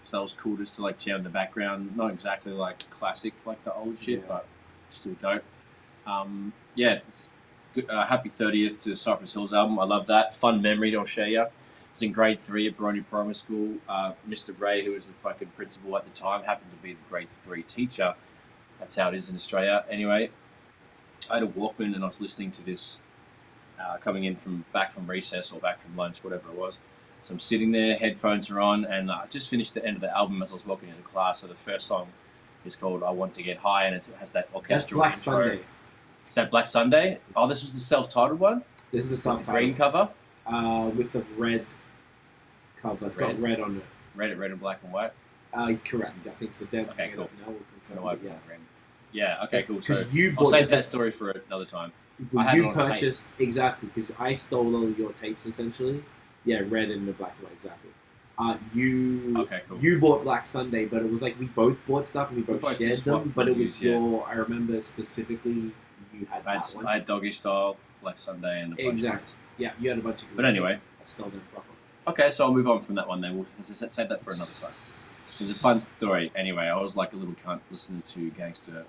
B: So that was cool just to jam in the background. Not exactly classic like the old shit, but still dope. It's good. Happy 30th to Cypress Hill's album. I love that. Fun memory I'll share you. It's in grade 3 at Baroni Primary School. Mr. Ray, who was the fucking principal at the time, happened to be the grade 3 teacher. That's how it is in Australia. Anyway, I had a Walkman and I was listening to this coming in back from recess or back from lunch, whatever it was. So I'm sitting there, headphones are on, and I just finished the end of the album as I was walking into class. So the first song is called "I Want to Get High," and it has that
A: That's
B: orchestral
A: Black
B: intro.
A: Sunday.
B: Is that Black Sunday? Oh, this was the self-titled one.
A: This is the
B: With
A: self
B: the green
A: title.
B: cover.
A: With the red cover. It's got red on it.
B: Red and black and white.
A: Correct. I think so. Dan's
B: Okay,
A: bringing it
B: cool.
A: up now. We'll confirm
B: No,
A: it,
B: I green. Yeah. Okay. Cool. So
A: Because you
B: I'll
A: bought
B: save
A: this.
B: that story for another time. I
A: When
B: had
A: you
B: it on tape.
A: purchased exactly because I stole all of your tapes essentially. Yeah, red and the black and white exactly.
B: Okay, cool.
A: You bought Black Sunday, but it was like we both bought stuff and we both
B: both
A: shared
B: just
A: them.
B: swapped
A: But it was
B: reviews, yeah.
A: your. I remember specifically you had
B: I
A: that one.
B: had Doggy Style, Black Sunday, and a bunch
A: Exactly. Yeah, you had a bunch of.
B: But anyway.
A: I stole them properly.
B: Okay, so I'll move on from that one then. We'll save that for another time. It's a fun story. Anyway, I was like a little cunt listening to gangster.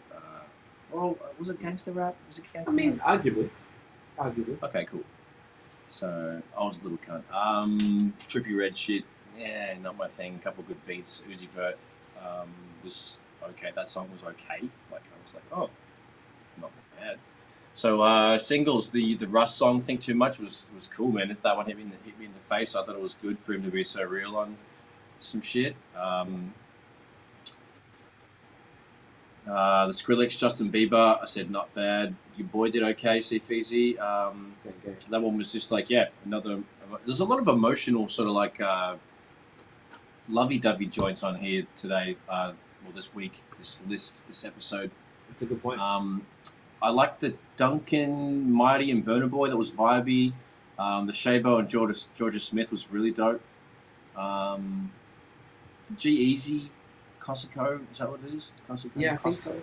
B: Was it gangster rap? Was it gangster
A: I mean,
B: rap?
A: arguably.
B: Okay, cool. So I was a little cunt. Trippie Red shit. Yeah, not my thing. Couple good beats. Uzi Vert was okay. That song was okay. Like I was like, oh, not bad. So singles, the Russ song "Think Too Much" was cool, man. That one hit me in the face. I thought it was good for him to be so real on some shit. The Skrillex, Justin Bieber, I said not bad. Your boy did okay, Feezy. That one was just like, yeah, another. There's a lot of emotional sort of like lovey-dovey joints on here today, this week, this episode.
A: That's a good point.
B: I like the Duncan, Mighty, and Burna Boy. That was vibey. The Shaybo and Jorja Smith was really dope. G-Eazy, Kossisko, is that what it is? Kossisko?
A: Yeah, I think so.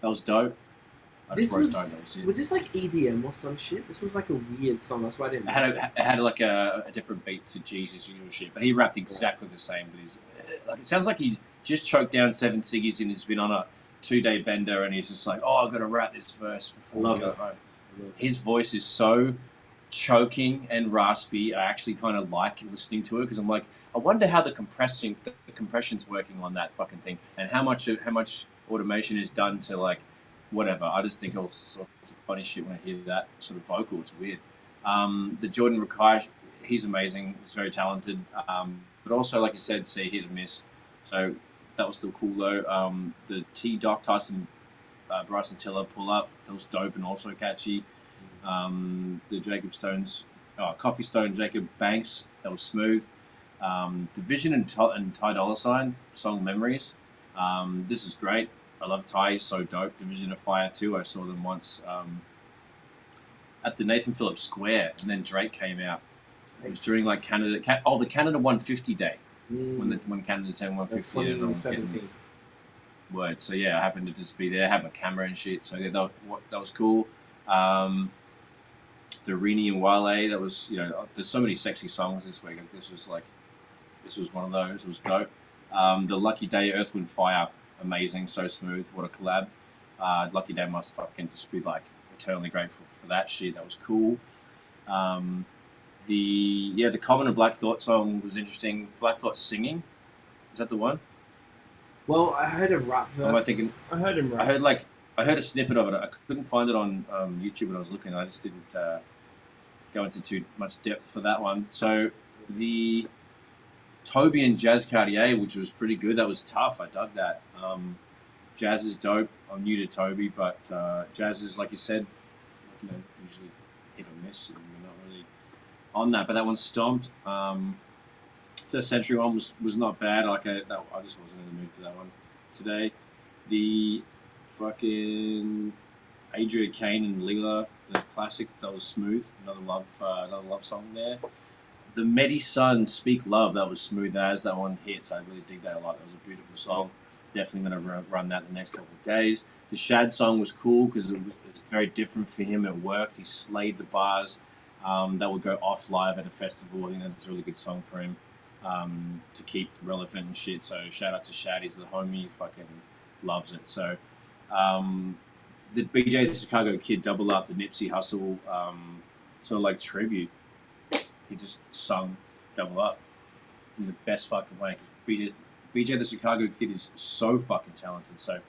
B: That was dope.
A: Was this like EDM or some shit? This was like a weird song. That's why I didn't.
B: It had like a different beat to Jeezy's usual shit, but he rapped exactly the same. But he's like, it sounds like he just choked down 7 ciggies and he's been on a 2-day bender, and he's just like, oh, I've got to rap this verse before we go home. His voice is so choking and raspy. I actually kind of like listening to it because I'm like, I wonder how the compression's working on that fucking thing, and how much automation is done to like whatever. I just think all sorts of funny shit when I hear that sort of vocal. It's weird. The Jordan Rakei, he's amazing. He's very talented, but also like you said, hit and miss. So that was still cool though. The T-Docc Bryson Tiller pull up, that was dope and also catchy. The Jacob Stones, Coffee Stone Jacob Banks, that was smooth. Division and Ty Dolla $ign song Memories. This is great. I love Ty, he's so dope. Division of Fire too. I saw them once at the Nathan Phillips Square, and then Drake came out. It was during like the Canada 150 day. When Canada turned 150.
A: That's 2017.
B: Word. So yeah, I happened to just be there, had my camera and shit. So yeah, that was cool. The Rini and Wale, that was, there's so many sexy songs this week. This was one of those. It was dope. The Lucky Day, Earth, Wind, Fire, amazing, so smooth. What a collab. Lucky Day must fucking just be like eternally grateful for that shit. That was cool. The Common and Black Thought song was interesting. Black Thought singing, is that the one?
A: Well, I heard a rap verse.
B: Am I thinking?
C: I heard him rap.
B: I heard a snippet of it. I couldn't find it on YouTube when I was looking. I just didn't go into too much depth for that one. So the Toby and Jazz Cartier, which was pretty good. That was tough. I dug that. Jazz is dope. I'm new to Toby, but Jazz is, like you said, usually hit or miss, and we're not really on that. But that one stomped. The Century one was not bad. I just wasn't in the mood for that one today. The fucking Adria Kane and Leela, the classic, that was smooth. Another love song there. The Medi Sun, Speak Love, that was smooth as. That one hits. I really dig that a lot. That was a beautiful song. Definitely going to run that the next couple of days. The Shad song was cool because it was very different for him. It worked. He slayed the bars. That would go off live at a festival. I think that's a really good song for him to keep relevant and shit. So shout out to Shad. He's the homie. He fucking loves it. So the BJ the Chicago Kid double up, the Nipsey Hussle sort of like tribute. He just sung double up in the best fucking way. BJ the Chicago Kid is so fucking talented. So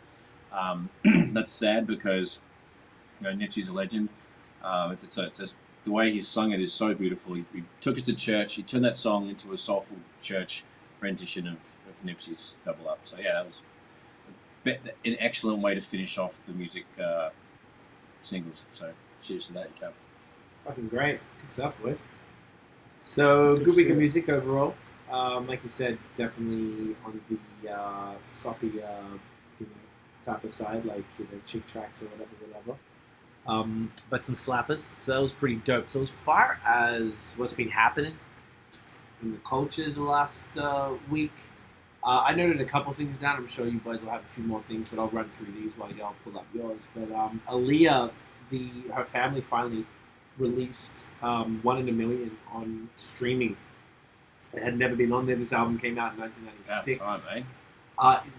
B: that's sad because Nipsey's a legend. It's a the way he's sung it is so beautiful. He took us to church. He turned that song into a soulful church rendition of Nipsey's Double Up. So yeah, that was an excellent way to finish off the music singles. So cheers to that, you can.
A: Fucking great. Good stuff, boys. So, good week of music overall. Like you said, definitely on the soppy, type of side, like, chick tracks or whatever. But some slappers. So that was pretty dope. So as far as what's been happening in the culture the last week, I noted a couple things down. I'm sure you boys will have a few more things, but I'll run through these while y'all pull up yours. But Aaliyah, her family finally released One in a Million on streaming. It had never been on there. This album came out in 1996.
B: Time, eh?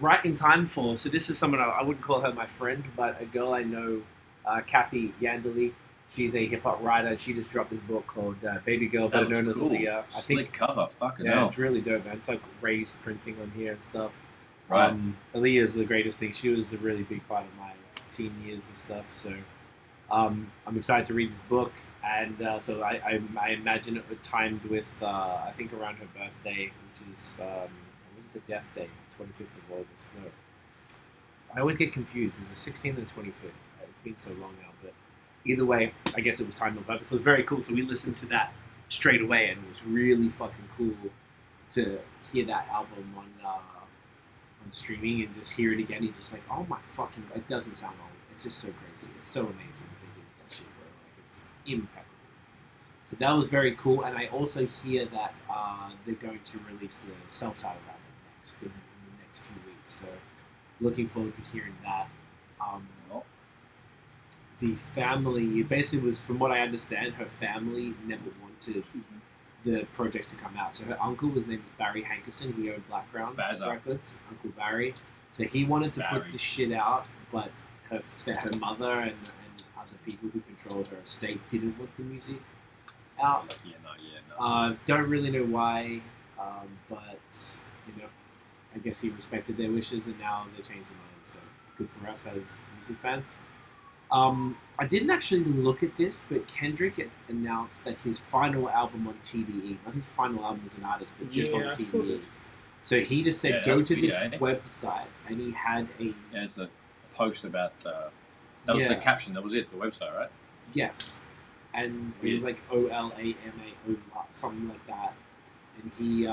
A: Right in time for. So this is someone I wouldn't call her my friend, but a girl I know, Kathy Yandeli. She's a hip hop writer. She just dropped this book called Baby Girl, better known as Aaliyah.
B: Slick cover, fucking
A: yeah,
B: hell.
A: it's really dope, man. It's like raised printing on here and stuff.
B: Right.
A: Aaliyah is the greatest thing. She was a really big part of my teen years and stuff. So I'm excited to read this book. And so I imagine it timed with, I think, around her birthday, which is, was it the death day, 25th of August? No. I always get confused. There's the 16th and the 25th. It's been so long now. But either way, I guess it was timed on purpose. So it was very cool. So we listened to that straight away, and it was really fucking cool to hear that album on streaming and just hear it again. And just like, oh my fucking, it doesn't sound old. It's just so crazy. It's so amazing what they did with that shit, bro. Like, it's impeccable. So that was very cool. And I also hear that they're going to release the self-titled album next in the next few weeks. So looking forward to hearing that. The family, it basically was, from what I understand, her family never wanted the projects to come out. So her uncle was named Barry Hankerson. He owned Blackground Records, Uncle Barry. So he wanted to put the shit out, but her mother and other people who controlled her estate didn't want the music out.
B: No.
A: Don't really know why, but I guess he respected their wishes, and now they changed their mind. So good for us as music fans. I didn't actually look at this, but Kendrick announced that his final album on TDE, not his final album as an artist, but just on TDE. So he just said, go to this website, and he had a...
B: Yeah, it's the post about... that was the caption, that was it, the website, right?
A: Yes. And it was like OLAMA, something like that. And he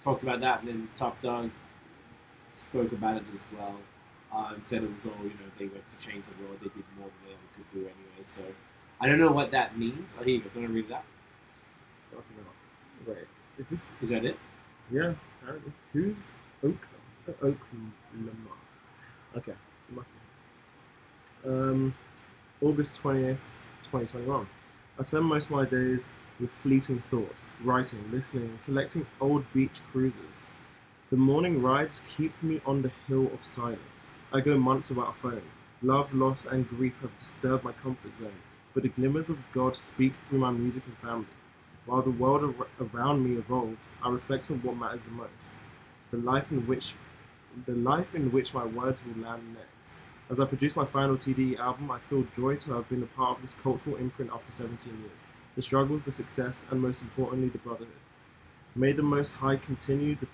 A: talked about that, and then Top Dog spoke about it as well. And said it was all, they went to change the world, they did more than they ever could do anyway. So I don't know what that means. Oh, here you go. Do you want to read that?
C: Wait, is
A: that it?
C: Yeah, apparently. Who's Lamar? Okay, it must be. August 20th, 2021. I spend most of my days with fleeting thoughts, writing, listening, collecting old beach cruises. The morning rides keep me on the hill of silence. I go months without a phone. Love, loss, and grief have disturbed my comfort zone, but the glimmers of God speak through my music and family. While the world around me evolves, I reflect on what matters the most. The life in which my words will land next. As I produce my final TDE album, I feel joy to have been a part of this cultural imprint after 17 years. The struggles, the success, and most importantly, the brotherhood. May the Most High continue to use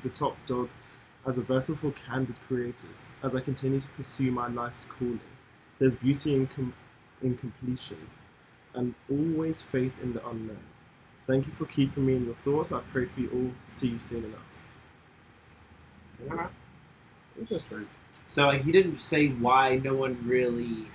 C: the Top Dog as a vessel for candid creators, as I continue to pursue my life's calling. There's beauty in completion, and always faith in the unknown. Thank you for keeping me in your thoughts. I pray for you all. See you soon enough.
A: Alright.
C: Interesting.
A: So he didn't say why. No one really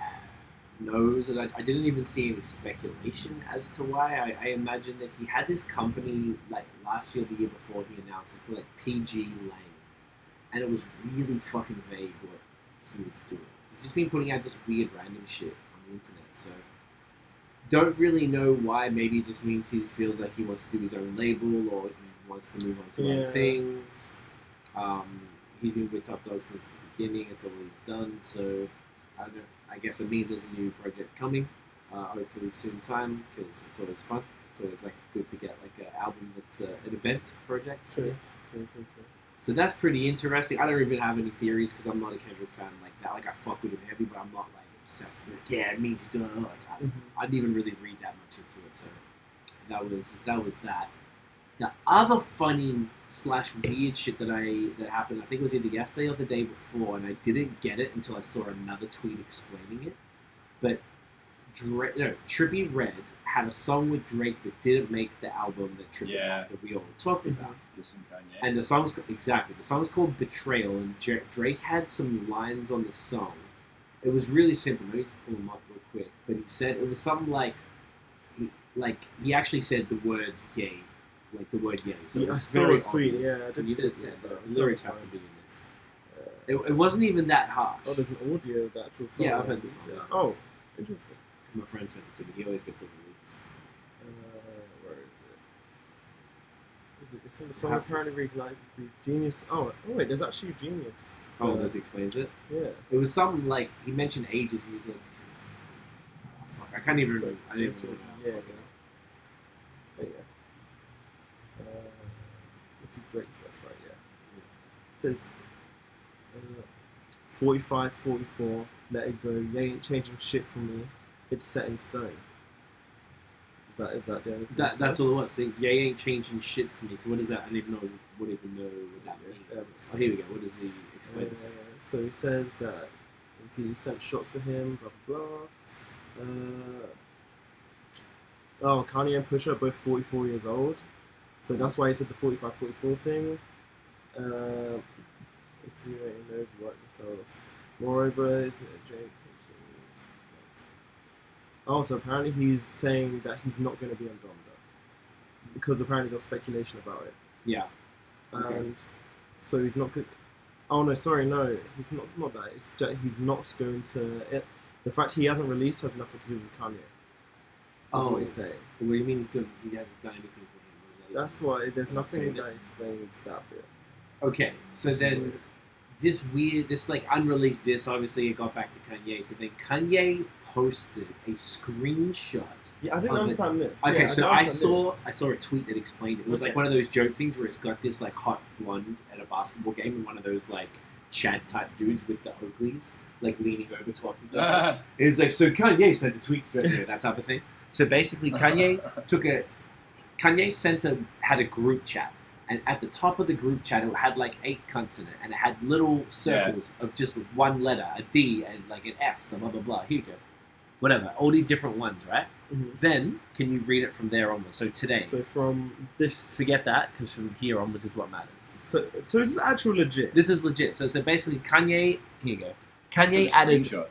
A: knows, and I didn't even see any speculation as to why. I imagine that he had this company like last year, the year before he announced it, called like PG Lang, and it was really fucking vague what he was doing. He's just been putting out just weird random shit on the internet, so don't really know why. Maybe it just means he feels like he wants to do his own label, or he wants to move on to other things. He's been with Top Dog since the beginning. It's all he's done, so I don't know. I guess it means there's a new project coming, hopefully soon time, because it's always fun. It's always like good to get like an album that's an event project.
C: True.
A: So that's pretty interesting. I don't even have any theories because I'm not a Kendrick fan like that. Like I fuck with him heavy, but I'm not like obsessed with. Yeah, it means he's doing it. Like, I didn't even really read that much into it, so that was that. The other funny / weird shit that happened, I think it was either yesterday or the day before, and I didn't get it until I saw another tweet explaining it. But Trippie Redd had a song with Drake that didn't make the album that Trippie had, that we all talked about. And the song's called Betrayal, and Drake had some lines on the song. It was really simple. Let me just pull them up real quick. But he said it was something like he actually said the words "yay," like the word "yay." So it was very sweet. Yeah, I did see it. The lyrics have to be in this. It wasn't even that harsh.
C: Oh, there's an audio of the actual song.
A: Yeah, I've heard the song.
C: Yeah. Oh, interesting.
A: My friend sent it to me. He always gets all the leaks.
C: Where is it? This one, the song apparently read like Genius. Oh wait, there's actually Genius.
A: Oh, that explains it?
C: Yeah.
A: It was something like, he mentioned ages. He's like, oh, fuck, I can't even remember. I didn't even know.
C: Yeah. But yeah. This is Drake's verse, right? Yeah. It says, 45, 44, let it go. You ain't changing shit for me. It's set in stone. Is that the only thing?
A: That's all it was. So, yeah, ain't changing shit for me. So what does that? I don't even know what that means. Oh, here we go. What does he explain?
C: So he says that he sent shots for him. Blah blah blah. Kanye and Pusha are both 44 years old. So that's why he said the 45-44 thing. Insinuating those work themselves. Moreover, Jake. Also, apparently he's saying that he's not going to be on Donda because apparently there's speculation about it.
A: Yeah.
C: And so he's not good. Oh no, sorry, no, he's not that. It's just, he's not going to. The fact he hasn't released has nothing to do with Kanye. That's what he's saying.
A: What do you mean he hasn't done anything for him?
C: That's why there's nothing that explains that bit.
A: Okay, so then this like unreleased diss, obviously it got back to Kanye. So then Kanye posted a screenshot.
C: Yeah, I didn't understand this.
A: Okay,
C: yeah,
A: so I saw a tweet that explained it. It was like one of those joke things where it's got this like hot blonde at a basketball game and one of those like Chad type dudes with the Oakleys like leaning over talking to them. It was like, so Kanye sent a tweet to that type of thing. So basically Kanye had a group chat. And at the top of the group chat, it had like 8 cunts in it, and it had little circles of just one letter, a D and like an S, and blah blah blah. Here you go, whatever, all these different ones, right? Mm-hmm. Then can you read it from there onwards? So today. So
C: from this,
A: forget that, because from here onwards is what matters.
C: So this is actual legit.
A: This is legit. So basically, Kanye. Here you go. Kanye added. Screenshot.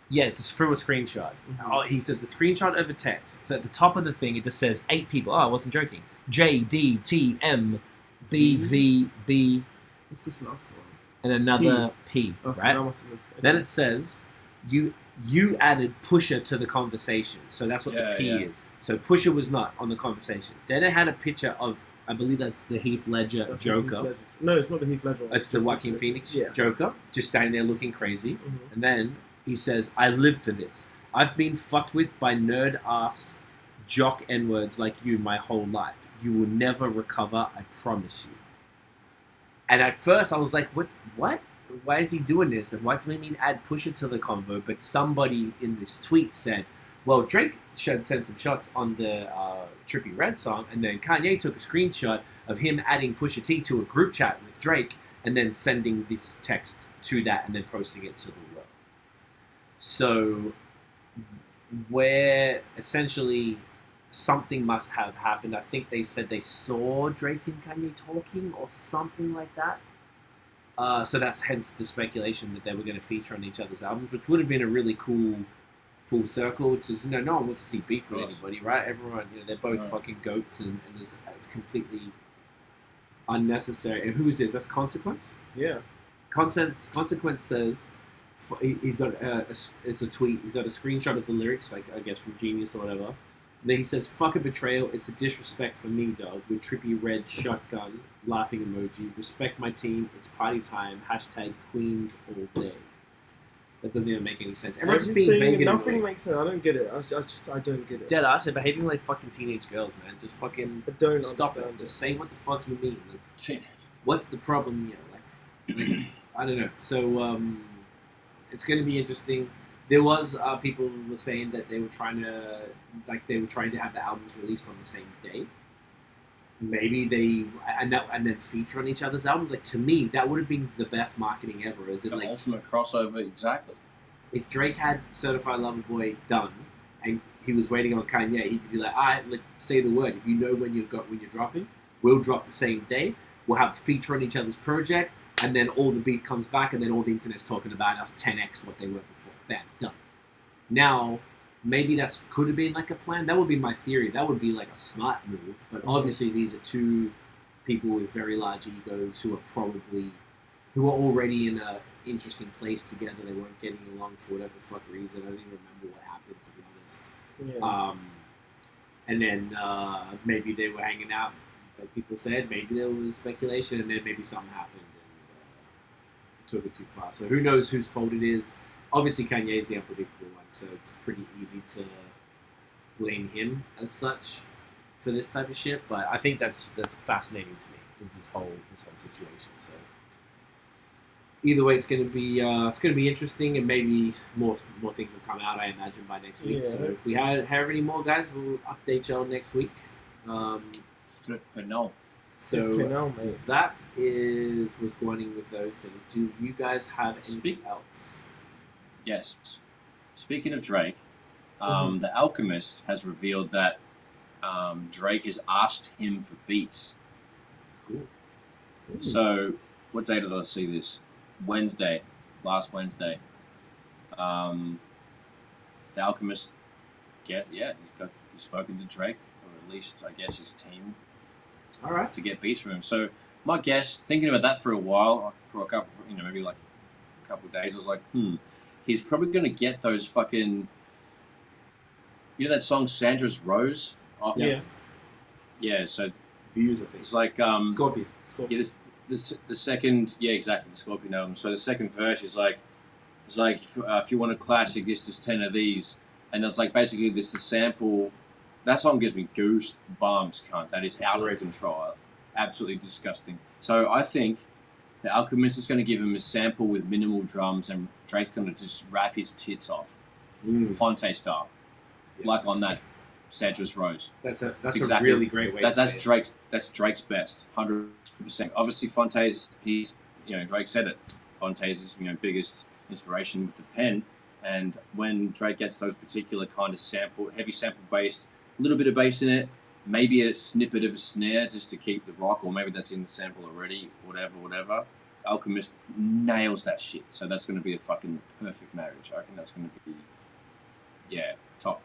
A: Yeah, it's through a screenshot. Mm-hmm. Oh, he said the screenshot of a text. So at the top of the thing, it just says 8 people. Oh, I wasn't joking. J D T M. B V B.
C: What's this last one?
A: And another P, right? So then it says you added Pusha to the conversation, so that's what the P is. So Pusha was not on the conversation. Then it had a picture of, I believe that's the Heath Ledger Joker.
C: No, it's not the Heath Ledger.
A: It's the Joaquin Phoenix Joker, just standing there looking crazy. Mm-hmm. And then he says, "I live for this. I've been fucked with by nerd ass jock N-words like you my whole life. You will never recover, I promise you." And at first I was like, what? Why is he doing this? And why does he mean add Pusha to the convo? But somebody in this tweet said, well, Drake sent some shots on the Trippie Redd song, and then Kanye took a screenshot of him adding Pusha T to a group chat with Drake, and then sending this text to that, and then posting it to the world. So where essentially something must have happened. I think they said they saw Drake and Kanye talking or something like that. So that's hence the speculation that they were going to feature on each other's albums, which would have been a really cool full circle. To no one wants to see beef with anybody, right? Everyone, they're both fucking goats, and it's completely unnecessary. And who is it? That's Consequence.
C: Yeah.
A: Consequence says he's got it's a tweet. He's got a screenshot of the lyrics, like I guess from Genius or whatever. Then he says, "Fuck a betrayal, it's a disrespect for me, dog, with Trippie Redd shotgun, laughing emoji, respect my team, it's party time, hashtag Queens all day." That doesn't even make any sense. Everyone's just being vague.
C: Nothing makes sense. I don't get it. I don't get it.
A: Dead ass, they're behaving like fucking teenage girls, man. Just fucking stop it. Just say what the fuck you mean. Like, what's the problem? Like, I don't know. So, it's going to be interesting. There was people were saying that they were trying to have the albums released on the same day. Maybe they and then feature on each other's albums. Like, to me, that would have been the best marketing ever. Is it
B: The
A: like
B: ultimate crossover, exactly.
A: if Drake had Certified Lover Boy done and he was waiting on Kanye, he could be like, all right, like, say the word. If you know when you're dropping, we'll drop the same day. We'll have a feature on each other's project, and then all the beat comes back, and then all the internet's talking about us 10x what they were before. Bam, done. Now, maybe that could have been like a plan. That would be my theory. That would be like a smart move. But obviously, these are two people with very large egos who are already in a interesting place together. They weren't getting along for whatever fuck reason. I don't even remember what happened, to be honest.
C: Yeah.
A: And then maybe they were hanging out, like people said. Maybe there was speculation, and then maybe something happened and took it too far. So who knows whose fault it is? Obviously, Kanye is the unpredictable one, so it's pretty easy to blame him as such for this type of shit. But I think that's fascinating to me, is this whole situation. So either way, it's going to be interesting, and maybe more things will come out, I imagine, by next week.
C: Yeah.
A: So if we have any more, guys, we'll update y'all next week.
B: No.
A: So
C: mate.
A: that was going with those things. Do you guys have anything else?
B: Yes. Speaking of Drake, The Alchemist has revealed that Drake has asked him for beats.
A: Cool.
C: Ooh.
B: So, what day did I see this? Last Wednesday. The Alchemist, he's spoken to Drake, or at least, I guess, his team.
A: All right.
B: To get beats from him. So, my guess, thinking about that for a while, for a couple, maybe like a couple of days, I was like, he's probably going to get those fucking, that song Sandra's Rose? Off
A: Yes.
B: Yeah, so
A: The user thing.
B: it's like,
A: Scorpion.
B: yeah, the second, exactly, the Scorpion album. So the second verse is like, if you want a classic, this is 10 of these. And it's like, basically, this the sample. That song gives me goosebumps, cunt. That is out of control. Absolutely disgusting. So I think the Alchemist is going to give him a sample with minimal drums, and Drake's going to just rap his tits off. Fonte style.
A: Yeah,
B: like on that Sandra's Rose.
A: That's a
B: exactly,
A: really great way to say it.
B: That's Drake's best, 100%. Obviously, Fonte's, Drake said it. Fonte's his, biggest inspiration with the pen. And when Drake gets those particular kind of heavy sample bass, a little bit of bass in it, maybe a snippet of a snare just to keep the rock, or maybe that's in the sample already, whatever. Alchemist nails that shit. So that's going to be a fucking perfect marriage. I reckon that's going to be, top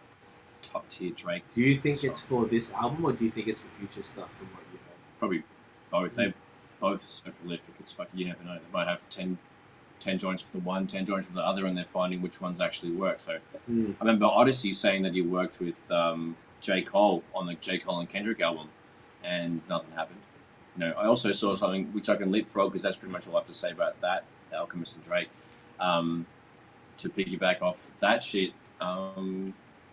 B: tier Drake.
A: Do you think it's for this album, or do you think it's for future stuff from what you heard?
B: Probably both. They both so prolific. It's fucking, you never know. They might have 10 joints for the one, 10 joints for the other, and they're finding which ones actually work. So I remember Odyssey saying that he worked with J. Cole on the J. Cole and Kendrick album, and nothing happened. I also saw something which I can leapfrog, because that's pretty much all I have to say about that, The Alchemist and Drake. To piggyback off that shit,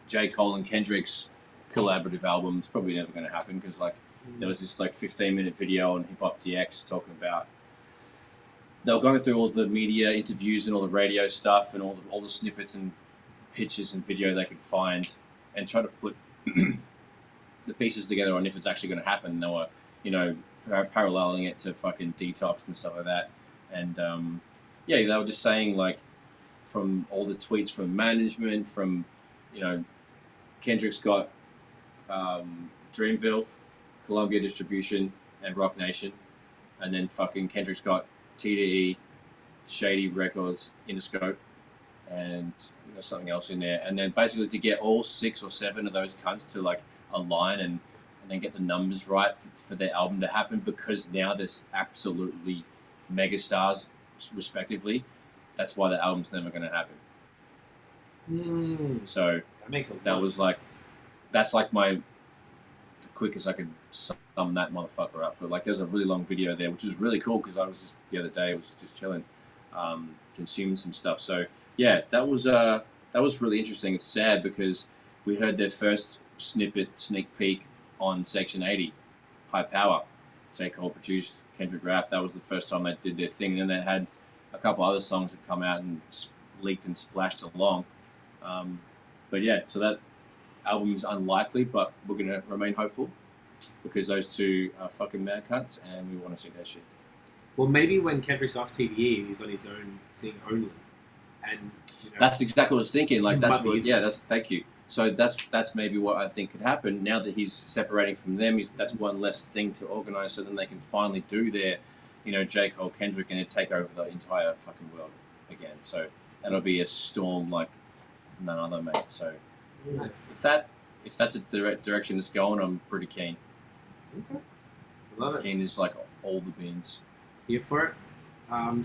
B: J. Cole and Kendrick's collaborative album is probably never going to happen, because there was this 15-minute video on Hip Hop DX talking about, they were going through all the media interviews and all the radio stuff and all the snippets and pictures and video they could find, and try to put the pieces together on if it's actually going to happen. They were, paralleling it to fucking T-Docc and stuff like that. And they were just saying, from all the tweets from management, from Kendrick's got Dreamville, Columbia Distribution, and Rock Nation, and then fucking Kendrick's got TDE, Shady Records, Interscope, and there's something else in there. And then basically to get all 6 or 7 of those cunts to align and then get the numbers right for their album to happen, because now there's absolutely megastars respectively. That's why the album's never going to happen. So
A: that makes sense.
B: That's the quickest I could sum that motherfucker up. But there's a really long video there, which was really cool, because I was just the other day, I was just chilling, consuming some stuff. So yeah, that was really interesting. It's sad because we heard their first snippet, sneak peek on Section 80, High Power. J. Cole produced, Kendrick rapped. That was the first time they did their thing. And then they had a couple other songs that come out and leaked and splashed along. But yeah, so that album is unlikely, but we're gonna remain hopeful because those two are fucking mad cunts, and we want to see that shit.
A: Well, maybe when Kendrick's off TV, he's on his own thing only, and
B: That's exactly what I was thinking. Like that's what,
A: easier.
B: that's thank you. So that's maybe what I think could happen now that he's separating from them. That's one less thing to organize, so then they can finally do their, J. Cole, Kendrick, and take over the entire fucking world again. So that'll be a storm like none other, mate. So
A: nice.
B: if that's a direction it's going, I'm pretty keen.
A: Okay, love it.
B: Keen is like all the beans.
A: Here for it.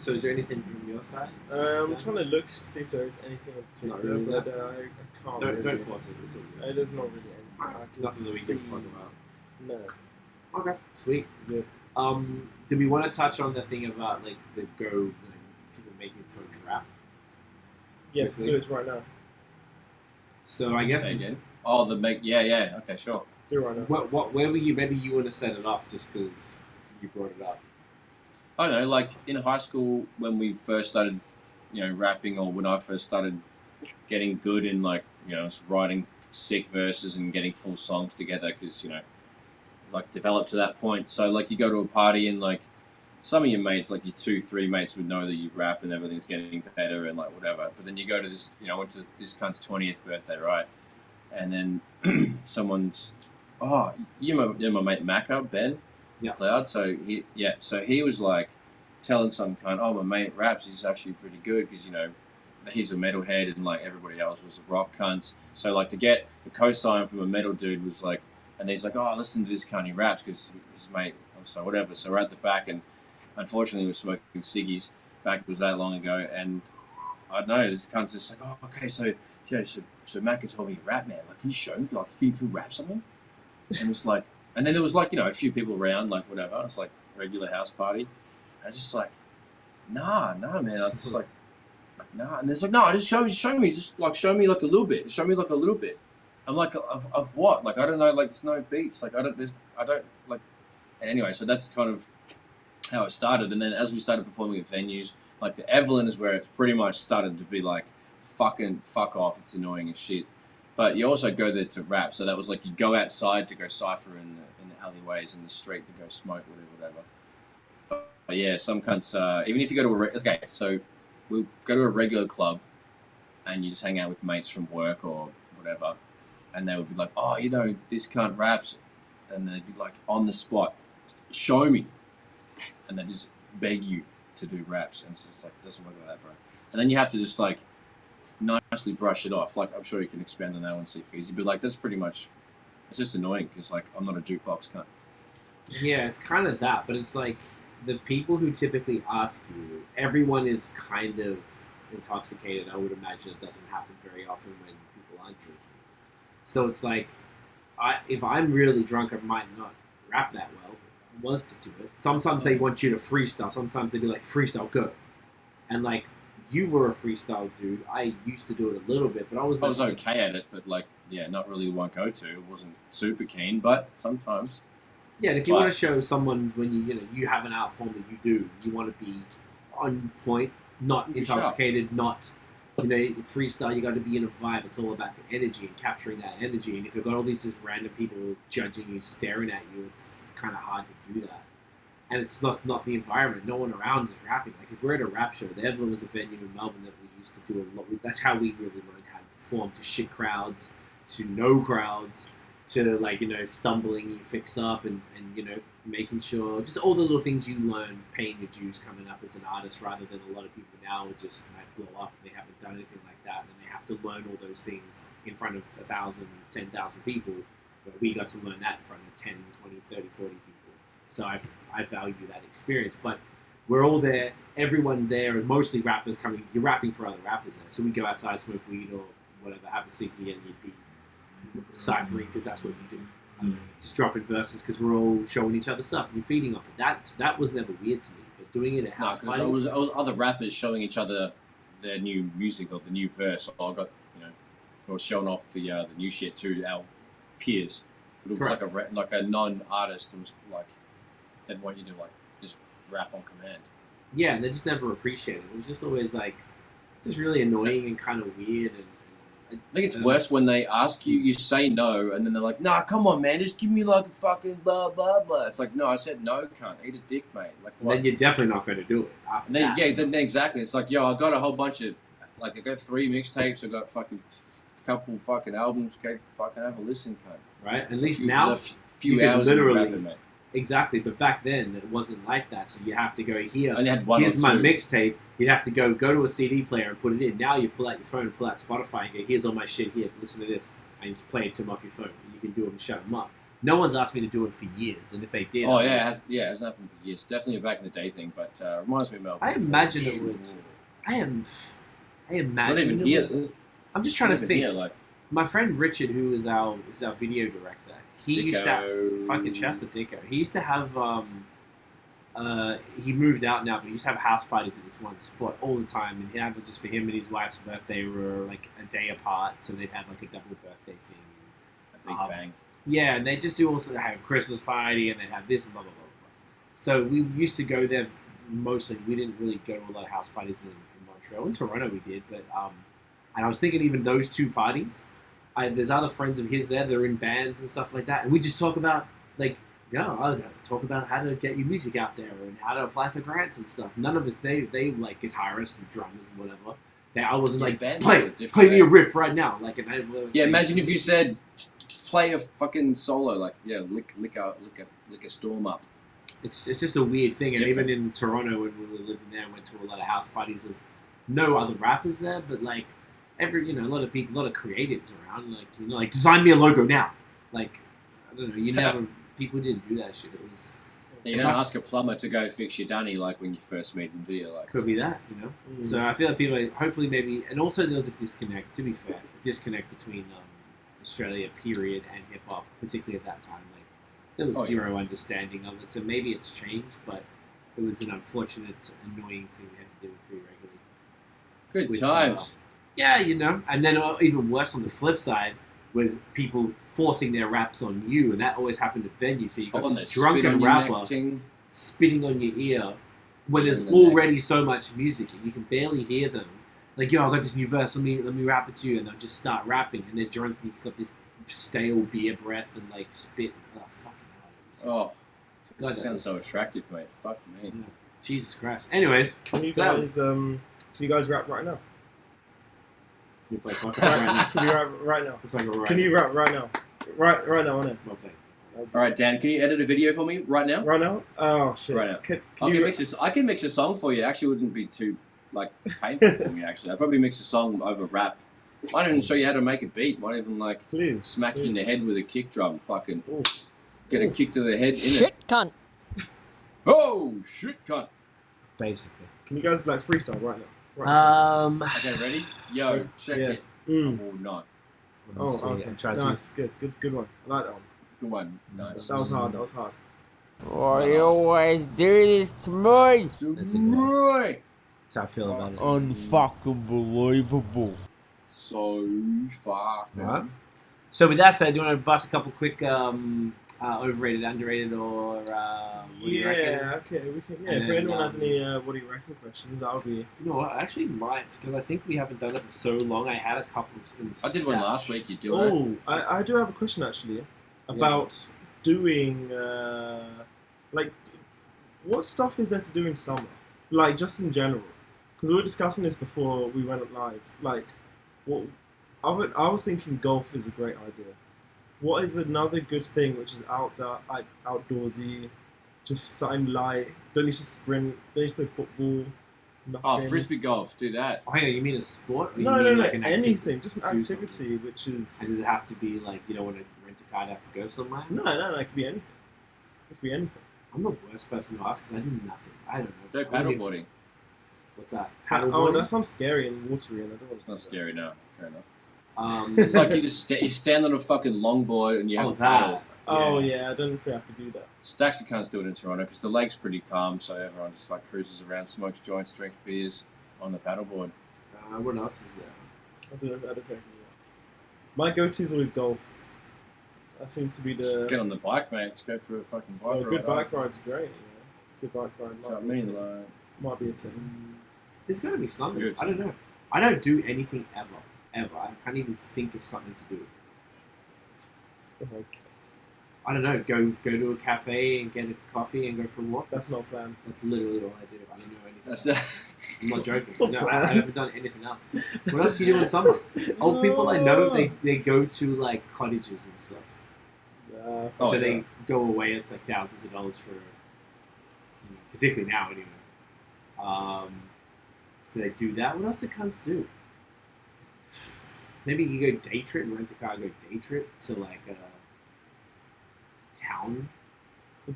A: So is there anything from your side?
C: I'm trying to look, see if there is anything in particular,
A: really,
C: but I can't.
A: Don't
C: really.
A: force it. It's all good.
C: There's not really anything I can
A: Nothing that we
C: see.
A: can talk about.
C: No.
A: Okay, sweet.
C: Yeah.
A: Do we want to touch on the thing about like the people making folks rap?
C: Yes,
A: Quickly?
C: do it right now.
A: So I guess
B: Say again. Oh, yeah. Okay, sure.
C: Do it right now.
A: where were you? Maybe you want to set it off just because you brought it up.
B: I don't know, like in high school when we first started, rapping, or when I first started getting good in writing sick verses and getting full songs together, because developed to that point. So like you go to a party and like some of your mates, like your 2-3 mates, would know that you rap and everything's getting better and like whatever. But then you go to this, I went to this cunt's 20th birthday, right? And then someone's, you're my mate Macca, Ben.
A: Yeah.
B: Cloud. So he was like telling some cunt, oh, my mate raps, he's actually pretty good because he's a metalhead and like everybody else was rock cunts. So like to get the cosign from a metal dude was like, and he's like, oh, listen to this cunt, he raps because his mate, so whatever. So we're at the back, and unfortunately we're smoking ciggies. Back was that long ago, and I don't know, this cunt's just like, oh, okay, so Macca told me you rap, man. Like, can you show me? Like, can you rap something? And it's like. And then there was like, a few people around, like whatever. It's like regular house party. I was just like, nah, man. I just like, nah. And it's like, no, just show me, just like show me like a little bit. Show me like a little bit. I'm like, of what? Like I don't know. Like there's no beats. Like I don't like. And anyway, so that's kind of how it started. And then as we started performing at venues, like the Evelyn is where it pretty much started to be like, fuck off. It's annoying as shit. But you also go there to rap, so that was like you go outside to go cypher in the alleyways in the street to go smoke whatever. But yeah, some cunts. Even if you go to so we'll go to a regular club, and you just hang out with mates from work or whatever, and they would be like, oh, this cunt raps, and they'd be like on the spot, show me, and they just beg you to do raps, and it's just like doesn't work like that, bro. And then you have to just like nicely brush it off. Like I'm sure you can expand on that one, see if easy. But like that's pretty much, it's just annoying because like I'm not a jukebox cunt.
A: Yeah, it's kind of that, but it's like the people who typically ask you, everyone is kind of intoxicated. I would imagine it doesn't happen very often when people aren't drinking. So it's like, if I'm really drunk, I might not rap that well. I was to do it. Sometimes they want you to freestyle. Sometimes they'd be like, freestyle, go. And like, you were a freestyle dude. I used to do it a little bit, but I was
B: okay at it, but like, yeah, not really one go-to. Wasn't super keen, but sometimes.
A: Yeah, and if you want to show someone when you have an art form that you do, you want to be on point, not intoxicated, not freestyle. You got to be in a vibe. It's all about the energy and capturing that energy. And if you've got all these just random people judging you, staring at you, it's kind of hard to do that. And it's not the environment. No one around is rapping. Like if we're at a rap show, the Evelyn was a venue in Melbourne that we used to do a lot. That's how we really learned how to perform, to shit crowds, to no crowds, to stumbling you fix up and making sure just all the little things you learn paying your dues coming up as an artist, rather than a lot of people now who just blow up and they haven't done anything like that, and then they have to learn all those things in front of 1,000, 10,000 people, but we got to learn that in front of 10, 20, 30, 40 people. So I value that experience, but we're all there, everyone there, and mostly rappers coming. You're rapping for other rappers there, so we go outside, smoke weed or whatever, have a ciggy, and you'd be ciphering because that's what you do. Just dropping verses because we're all showing each other stuff and you're feeding off it. That was never weird to me, but doing it at house parties.
B: It was other rappers showing each other their new music or the new verse. I got we were showing off the new shit to our peers. But it was like a non-artist. It was like they'd want you to just rap on command.
A: Yeah, and they just never appreciated it. It was just always just really annoying and kind of weird. And
B: I think it's worse when they ask you, you say no, and then they're like, "Nah, come on, man, just give me like a fucking blah blah blah." It's like, no, I said no, cunt. Eat a dick, mate. Like, what?
A: Then you're definitely not going to do it. After
B: And then,
A: that.
B: yeah, then exactly. It's like, yo, I got a whole bunch of, like, I got 3 mixtapes, I got fucking couple fucking albums. Go fucking have a listen, cunt.
A: Right? At least now,
B: few
A: you can
B: hours
A: literally-
B: of rapping, mate.
A: exactly. But back then, it wasn't like that. So you have to go here.
B: I only had one
A: Here's
B: or
A: my
B: two.
A: mixtape. You'd have to go to a CD player and put it in. Now you pull out your phone and pull out Spotify and go, here's all my shit here. Listen to this. And you just play it to them off your phone. You can do them and shut them up. No one's asked me to do it for years. And if they did...
B: Oh, yeah, it hasn't happened for years. Definitely a back in the day thing, but reminds me of Melbourne.
A: I imagine it would. I imagine
B: Not even
A: it
B: here.
A: would. I'm just trying to think.
B: Here, like,
A: My friend Richard, who is our video director, he used to
B: Dicko.
A: fucking Shasta Dicko. He used to have he moved out now, but he used to have house parties at this one spot all the time, and he'd have it just for him and his wife's birthday were like a day apart, so they'd have like a double birthday thing.
B: a big bang.
A: Yeah, and they just do also have a Christmas party, and they'd have this and blah blah blah blah. So we used to go there mostly. We didn't really go to a lot of house parties in Montreal. In Toronto we did, but and I was thinking even those two parties. There's other friends of his there that are in bands and stuff like that, and we just talk about like, I'll talk about how to get your music out there and how to apply for grants and stuff. None of us, they like guitarists and drummers and whatever. I wasn't like,
B: bands
A: play
B: are different,
A: me a riff right now. Like, and
B: Yeah, imagine if you said, just play a fucking solo, like, yeah, lick a storm up.
A: It's just a weird thing.
B: It's
A: And even
B: different.
A: in Toronto, when we were living there, went to a lot of house parties. There's no other rappers there, but like a lot of people, a lot of creatives around. Like, like design me a logo now. Like, I don't know. People didn't do that shit. It was.
B: You don't ask a plumber to go fix your dunny like when you first meet him, do you? Like,
A: Could be that, So I feel like people, hopefully, maybe, and also there was a disconnect. To be fair, a disconnect between Australia, period, and hip hop, particularly at that time. Like, there was zero understanding of it. So maybe it's changed, but it was an unfortunate, annoying thing we had to do pretty regularly.
B: Good times.
A: Yeah, and then even worse on the flip side was people forcing their raps on you, and that always happened at venues. So you got this drunken rapper spitting on your ear when there's already so much music and you can barely hear them. Like, I got this new verse, let me rap it to you, and they'll just start rapping, and they're drunk, and you've got this stale beer breath and like spit. Oh, fucking hell.
B: Oh, God, that sounds so attractive, mate. Fuck me.
A: Yeah. Jesus Christ. Anyways,
C: can you guys rap right now?
A: Can you play soccer right now?
C: Can you rap right now?
A: Can
C: you rap right now? Right now, on it.
A: Well played.
B: All right, Dan, can you edit a video for me right now?
C: Right now? Oh shit!
B: Right now.
C: Can
B: I can mix a song for you. Actually, it wouldn't be too painful for me. Actually, I'd probably mix a song over rap. Might even show you how to make a beat. Might even smack you in the head with a kick drum. Fucking get a kick to the head.
D: Shit, cunt.
B: Oh shit, cunt.
A: Basically.
C: Can you guys freestyle right now?
B: Okay, ready? Yo, check it. Or not.
C: Okay. Nice, good one. I like that one.
B: Good one. Nice.
C: That was hard.
D: Why you always do this to me?
A: That's how I feel about it.
D: Unfucking believable.
B: So fucking.
A: Right. So with that said, do you want to bust a couple quick overrated, underrated, or what do you reckon?
C: Okay, we can.
A: And
C: if
A: then,
C: anyone has any what do you reckon questions, that'll be.
A: You know what? I actually might, because I think we haven't done it for so long. I had a couple in the
B: I did one last week. You do it.
C: I do have a question actually about doing what stuff is there to do in summer, like just in general, because we were discussing this before we went live. Like, what I was thinking, golf is a great idea. What is another good thing which is outdoorsy, just something light? Don't need to sprint. Don't need to play football. Nothing.
B: Oh, frisbee golf. Do that.
A: Oh, hang on, you mean a sport? Or you
C: No,
A: mean
C: no,
A: like an activity?
C: anything. Just an activity, which is.
A: And does it have to be like you don't want to rent a car to have to go somewhere?
C: No, it could be anything. It could be anything.
A: I'm the worst person to ask because I do nothing. I don't know.
B: Go paddleboarding.
A: What's that?
C: Oh,
A: Paddleboarding?
C: that sounds scary and watery, and I don't want
B: It's not scary, no. Fair enough.
A: It's
B: It's like you stand on a fucking longboard and you have a
A: that.
B: paddle.
C: Oh yeah, I don't think I could do that.
B: Stacks of cunts do it in Toronto because the lake's pretty calm, so everyone just cruises around, smokes joints, drinks beers on the paddleboard.
A: What else is there?
C: I don't think I can do that. My go-to is always golf. That seems to be the.
B: Just get on the bike, mate. Just go for a fucking bike ride.
C: Good bike ride's great. Good bike ride.
B: You know what I mean?
C: Might be a thing.
A: There's got to be something.
B: Good.
A: I don't know. I don't do anything ever. ever. I can't even think of something to do.
C: Okay.
A: I don't know. Go to a cafe and get a coffee and go for a walk.
C: That's not planned.
A: That's literally all I do. I don't know anything.
B: That's
A: else. I'm not joking.
C: Not
A: No,
C: planned.
A: I haven't done anything else. What else do you do in summer? Old people I know, they go to like cottages and stuff.
C: Yeah.
A: So
B: yeah.
A: they go away. It's like thousands of dollars for, particularly now anyway. So they do that. What else do cunts do? Maybe you go day trip, rent a car, go day trip to like a town.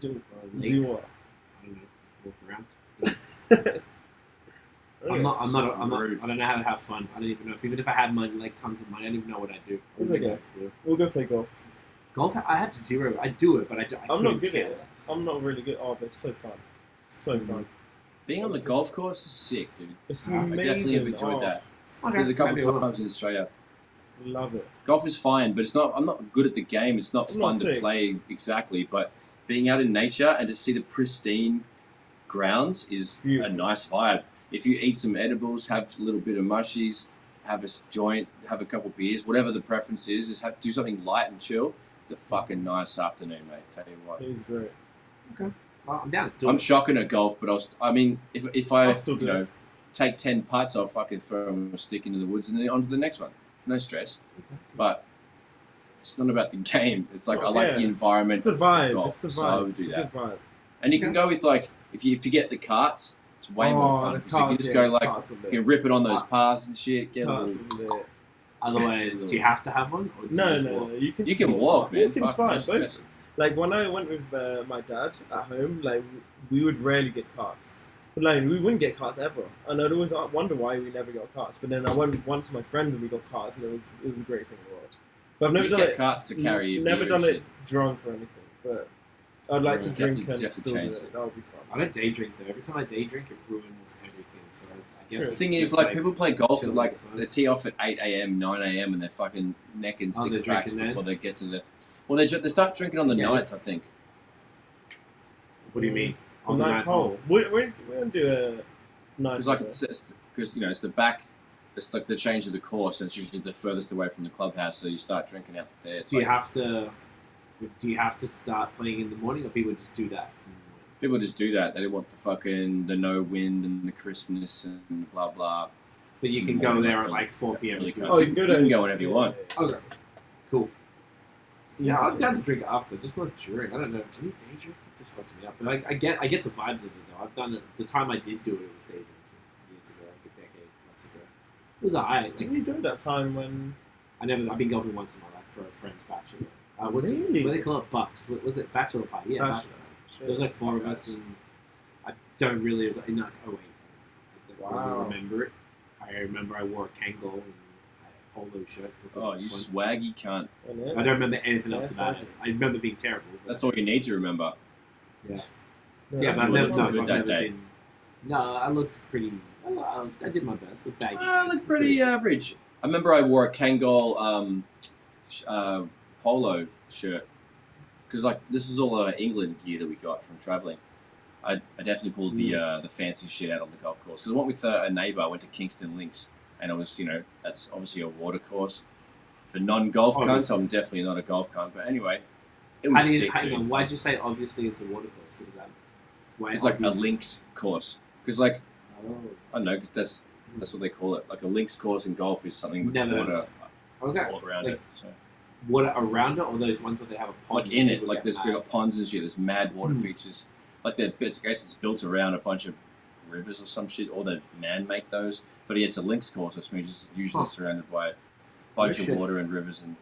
C: Do
A: Lake.
C: what?
A: I don't know, walk around. I'm not. I don't know how to have fun. I don't even know even if I had money, like tons of money, I don't even know what I'd do.
C: It's okay. We'll go play golf.
A: Golf, I have zero. I do it, but
C: I'm not good
A: care
C: at it.
A: less.
C: I'm not really good. Oh, but it's so fun. So fun.
B: Being on the golf course is sick, dude.
C: It's
A: I
C: amazing.
B: I definitely have enjoyed that. I did it a couple times in Australia.
C: Love it.
B: Golf is fine, but it's not. I'm not good at the game. It's not
C: I'm
B: fun
C: not
B: to
C: sick.
B: play exactly. But being out in nature and to see the pristine grounds is
C: Beautiful.
B: a nice vibe. If you eat some edibles, have a little bit of mushies, have a joint, have a couple beers, whatever the preference is do something light and chill. It's a fucking nice afternoon, mate. Tell you what.
C: It is great.
A: Well, I'm down. Do
B: I'm
A: it.
B: shocking at golf, but if I
C: I'll still do it.
B: take 10 putts, I'll fucking throw a stick into the woods and then on to the next one. No stress.
A: Exactly.
B: But it's not about the game. It's like
C: Oh,
B: I like
C: yeah.
B: the environment
C: It's the
B: of
C: vibe.
B: golf.
C: It's the
B: So
C: vibe.
B: do
C: It's a
B: that.
C: good vibe.
B: And you can go with like if you get the carts, it's way more fun
C: the
B: because you can
C: cars,
B: just
C: yeah,
B: go like
C: cars are
B: you
C: lit.
B: can rip it on those paths and shit. Get a
C: Cars
B: little,
C: are lit.
A: Otherwise, do you have to have one? Or do you
C: No,
A: just
C: no,
A: walk?
C: no. You can.
B: you can walk, man.
C: Walking's
B: Fuck, no
C: fine.
B: stress.
C: Like when I went with my dad at home, like we would rarely get carts. But like we wouldn't get carts ever. And I'd always wonder why we never got carts. But then I went once with my friends and we got carts, and it was the greatest thing in the world. But I've
B: You
C: never
B: just
C: done
B: get
C: it.
B: carts to carry your
C: Never
B: beer
C: done
B: and
C: it
B: shit.
C: drunk or anything. But I'd like to drink
B: Definitely
C: and still do
B: change
C: it.
B: it.
C: That would be fun.
A: I don't day drink though. Every time I day drink, it ruins everything. So I guess
C: True.
B: The thing
A: it's
B: is, like people play golf
A: chill
B: at like
A: outside.
B: they tee off at 8 a.m., 9 a.m. and they're fucking necking
A: Oh,
B: six
A: they're
B: packs
A: drinking
B: before
A: then?
B: they get to the. Well, they start drinking on the
A: Yeah.
B: night, I think.
A: What do you mean?
C: The
A: On the
C: ninth
A: ninth
C: hole.
A: hole.
C: We don't do a ninth
B: Because like
C: hole.
B: because it's the back. It's like the change of the course, and it's usually the furthest away from the clubhouse, so you start drinking out there. It's
A: Do you
B: like,
A: have to start playing in the morning, or people just do that? In the morning?
B: people just do that. They don't want the no wind and the crispness and blah blah.
A: But you can go there at like 4 p.m.
B: Really
A: if you
B: cool.
A: want.
C: Oh, you can go
B: You
C: there.
B: can go whenever you want.
A: Okay. Cool. Yeah,
C: Easy
A: I'm
C: to
A: down
C: do.
A: to drink after, just not during. I don't know. Any day drink, it just fucks me up. But I get the vibes of it though. I've done it. The time I did do it, it was day drinking years ago, like a decade plus ago. It was alright.
C: Didn't you do that time when?
A: I've been golfing once in my life for a friend's bachelor. What's it?
C: Really?
A: What do they call it? Bucks. What was it? Bachelor party. Yeah,
C: Bachelor.
A: There was like 4 of us, and I don't really. It was like, no, oh wait, I don't
C: Wow.
A: really remember it. I remember I wore a Kangol and a polo shirt. I thought
B: Oh,
A: it
B: you
A: was fun.
B: swaggy cunt.
A: I don't remember anything else
C: Yes,
A: about
C: I
A: it. I remember being terrible. but-
B: That's all you need to remember.
A: Yeah.
C: Yeah,
A: Yeah, but I've
B: Absolutely.
A: never, no,
B: Good
A: I've
B: that
A: never
B: day.
A: been. No, I looked pretty. I did my best. Looked baggy.
B: Look pretty average. I remember I wore a Kangol polo shirt because like this is all England gear that we got from traveling. I definitely pulled the fancy shit out on the golf course. So I went with a neighbour. I went to Kingston Links, and it was that's obviously a water course for non-golf cunts. I'm definitely not a golf cunt, but anyway, it was sick,
A: Hang
B: dude.
A: on, why'd you say obviously it's a water course? What is that? Why
B: It's like a
A: obviously?
B: links course because like
A: Oh.
B: I don't know because that's what they call it. Like a links course in golf is something with
A: Never.
B: water
A: Okay.
B: all around
A: Like,
B: it. So.
A: Water around it, or those ones where they have a pond?
B: Like in it,
A: People
B: like
A: get
B: there's
A: mad?
B: we got ponds and shit. There's mad water
A: Hmm.
B: features. Like I guess it's built around a bunch of rivers or some shit, or the man make those. But yeah, it's a links course, which means it's usually
A: Huh.
B: surrounded by a bunch
A: Oh,
B: of
A: shit.
B: water and rivers and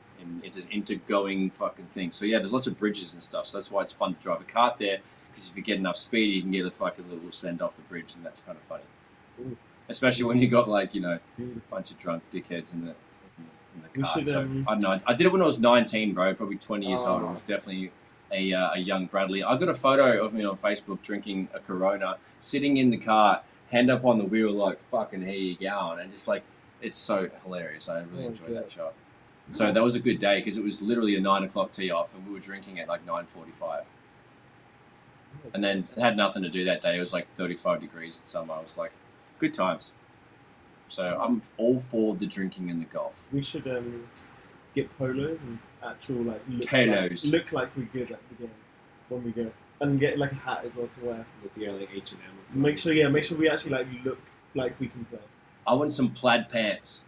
B: it's an intergoing fucking thing. So yeah, there's lots of bridges and stuff. So that's why it's fun to drive a kart there. Because if you get enough speed, you can get a fucking little send off the bridge, and that's kind of funny.
C: Ooh.
B: Especially when you got like
C: Beautiful.
B: a bunch of drunk dickheads in the
C: We
B: car.
C: should,
B: So I don't know. I did it when I was 19, bro. Probably 20 years old. I
C: Oh.
B: was definitely a young Bradley. I got a photo of me on Facebook drinking a Corona, sitting in the car, hand up on the wheel, like fucking here you going, and just like it's so hilarious. I really
C: Oh,
B: enjoyed
C: God.
B: that shot. So that was a good day because it was literally a 9 o'clock tee off, and we were drinking at like 9:45. And then it had nothing to do that day. It was like 35 degrees in summer. I was like, good times. So I'm all for the drinking and the golf.
C: We should get polos and actual like
B: Polos.
C: look like we're good at the game when we go, and get like a hat as well to wear.
A: Let's go like H&M or something.
C: Make sure we actually like look like we can play.
B: I want some plaid pants.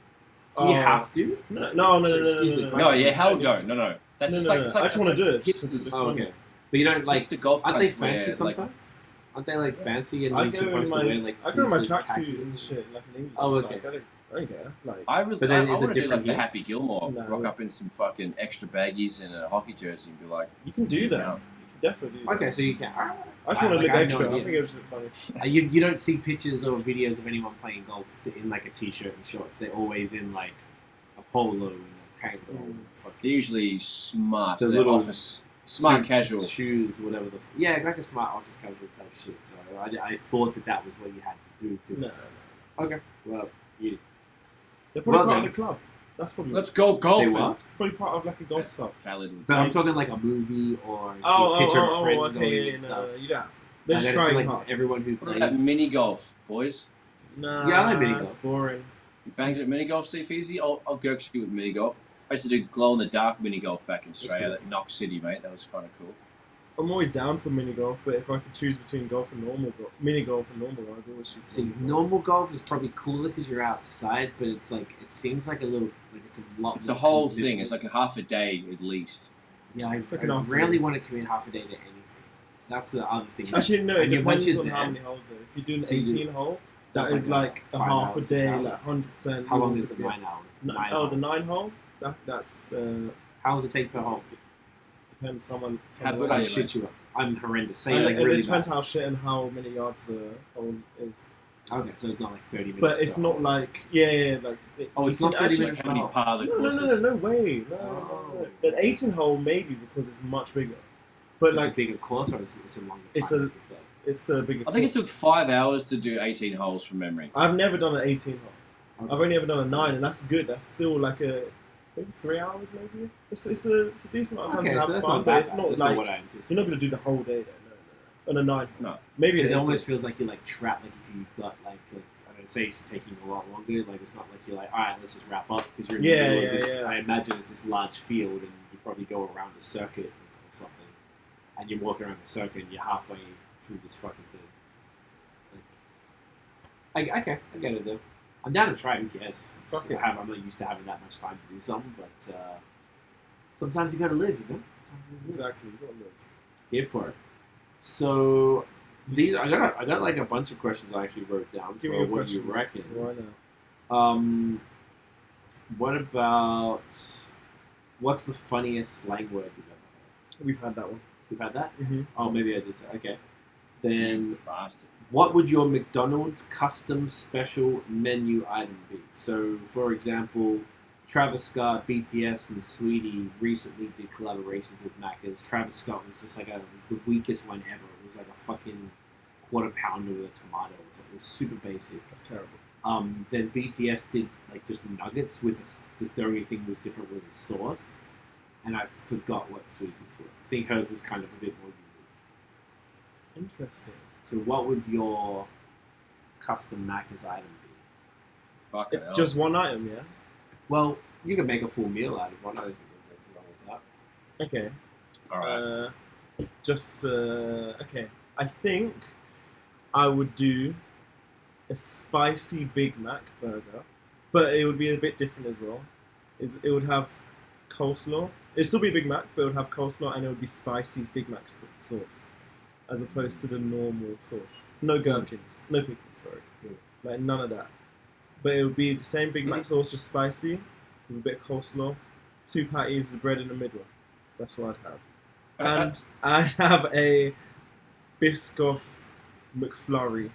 A: Do you have to?
C: No.
B: No, yeah, hell no. That's just like, it's like
C: I just want to do it.
B: hipsters.
A: Oh, okay. But you don't like.
B: The golf
A: Aren't they
B: guys wear,
A: fancy
B: like,
A: sometimes? Aren't they like fancy and
C: I
A: you're
C: go
A: supposed
C: in
A: to wear like?
C: I go in my
A: suits and
C: tracksuit
A: khakis
C: and shit like an English.
A: Oh, okay.
C: Like, I don't care. Like
B: I
A: But then
B: I
A: is it
B: want to do
A: different
B: like the
A: here?
B: Happy Gilmore,
C: No.
B: rock up in some fucking extra baggies and a hockey jersey and be like,
C: you can do that.
B: Yeah.
C: You can definitely do that.
A: Okay, so you can.
C: I just want to
A: like,
C: look
A: I have no
C: extra. I
A: idea.
C: think it would just look funny.
A: You don't see pictures or videos of anyone playing golf in like a t-shirt and shorts. They're always in like a polo and a kind of
B: they're
A: fucking
B: usually smart.
A: The
B: They're
A: little
B: office smart
A: suits,
B: casual.
A: shoes, whatever the yeah, like a smart office casual type shit. So I thought that was what you had to do.
C: No,
A: 'Cause- Okay, well, you
C: they're probably
A: Well,
C: part
A: then.
C: of the club. That's probably
B: Let's go
A: they
B: golfing.
A: what?
C: probably part of like a golf
B: That's
C: club.
B: Khaled would
A: No,
B: say.
A: I'm talking like a movie or see a picture of a friend going
C: okay,
A: and stuff.
C: no, you don't have to.
A: And
C: Let's
A: then
C: try
A: it's
C: it
A: like
C: hard.
A: everyone who
B: What about
A: plays
B: mini golf, boys?
C: Nah,
A: Yeah, I like mini golf.
C: It's boring.
B: You bangs at mini golf, Steve Easy? I'll go you with mini golf. I used to do glow in the dark mini golf back in Australia at Knox City, mate. That was kind of cool.
C: I'm always down for mini golf, but if I could choose between golf and mini golf and normal, I'd always choose
A: See,
C: normal golf.
A: normal golf is probably cooler because you're outside, but it's like it seems like a little like it's a lot.
B: It's a
A: more
B: whole
A: difficult.
B: thing. It's like a half a day at least.
A: Yeah,
C: It's like
A: I
C: an afternoon.
A: rarely want to commit half a day to anything. That's the other thing.
C: Actually, no, it
A: And once
C: depends
A: you're
C: on how
A: there-
C: many holes though. If you're doing
A: So you do-
C: 18 hole,
A: that's
C: that is like a
A: 5
C: half a
A: hours, 6
C: day,
A: hours.
C: like 100%.
A: How long is the
C: yeah.
A: 9 hour?
C: The 9 hole? That's
A: How long does it take per hole?
C: depends someone.
B: How good
A: I
B: are you,
A: shit you up. I'm horrendous. Say
C: And
A: like
C: it
A: really
C: depends
A: bad.
C: how shit and how many yards the hole is.
A: Okay, so it's not like 30 minutes.
C: But it's
A: per
C: not
A: hole.
C: like like.
A: Oh,
C: you
A: it's
C: can
A: not 30
C: actually-
A: minutes.
B: Like how many par the
C: No,
B: courses?
C: no way. No.
A: Oh.
C: But 18 hole maybe because it's much bigger. But
A: It's a
C: like
A: bigger course or it's a longer time
C: It's
A: to
C: a-
A: play?
C: it's a bigger.
B: I think it took
C: course.
B: 5 hours to do 18 holes from memory.
C: I've never done an 18 hole.
A: Okay.
C: I've only ever done a 9, and that's good. That's still like maybe 3 hours, maybe. It's a decent amount of time
A: Okay,
C: to
A: so
C: have
A: that's
C: fun,
A: not
C: but
A: bad.
C: it's not
A: That's
C: like
A: not what I anticipated.
C: you're not gonna do the whole day there. No. On a 9.
B: No.
C: Maybe
A: Because it
C: an
A: almost
C: 18.
A: feels like you're like trapped. Like if you got like I don't know, say it's taking a lot longer. Like it's not like you're like, all right, let's just wrap up because you're in the
C: Yeah,
A: middle of
C: yeah,
A: this.
C: yeah.
A: I imagine it's this large field, and you probably go around the circuit or something, and you're walking around the circuit, and you're halfway through this fucking thing. Like, okay, I get it though. I'm down to try. Who cares?
C: Fuck it.
A: I'm not used to having that much time to do something, but sometimes you gotta live, you know. Sometimes you gotta live.
C: Exactly. You gotta live.
A: Here for it. So these I got like a bunch of questions I actually wrote down
C: Give
A: for
C: me your
A: what you
C: questions.
A: reckon.
C: Why now?
A: What about what's the funniest slang word you've ever heard?
C: We've had that one.
A: You've had that?
C: Mm-hmm.
A: Oh, maybe I did say. Okay. Then
B: Bastard.
A: what would your McDonald's custom special menu item be? So, for example, Travis Scott, BTS, and Sweetie recently did collaborations with Macca's. Travis Scott was just like it was the weakest one ever. It was like a fucking quarter pounder with a tomato. It was super basic.
C: That's terrible.
A: Then BTS did like just nuggets with the only thing that was different was a sauce, and I forgot what Sweetie's was. I think hers was kind of a bit more unique.
C: Interesting.
A: So, what would your custom Macca's item be?
B: Fucking hell.
C: Just one item, yeah.
A: Well, you can make a full meal out of one. I don't think there's anything wrong with that.
C: Okay.
B: Alright.
C: Okay. I think I would do a spicy Big Mac burger, but it would be a bit different as well. It would have coleslaw. It'd still be a Big Mac, but it would have coleslaw and it would be spicy Big Mac sauce, as opposed to the normal sauce. No gherkins, no pickles. Sorry, like none of that. But it would be the same Big Mac sauce, just spicy, with a bit of coleslaw, 2 patties, the bread in the middle. That's what I'd have. And I'd have a Biscoff McFlurry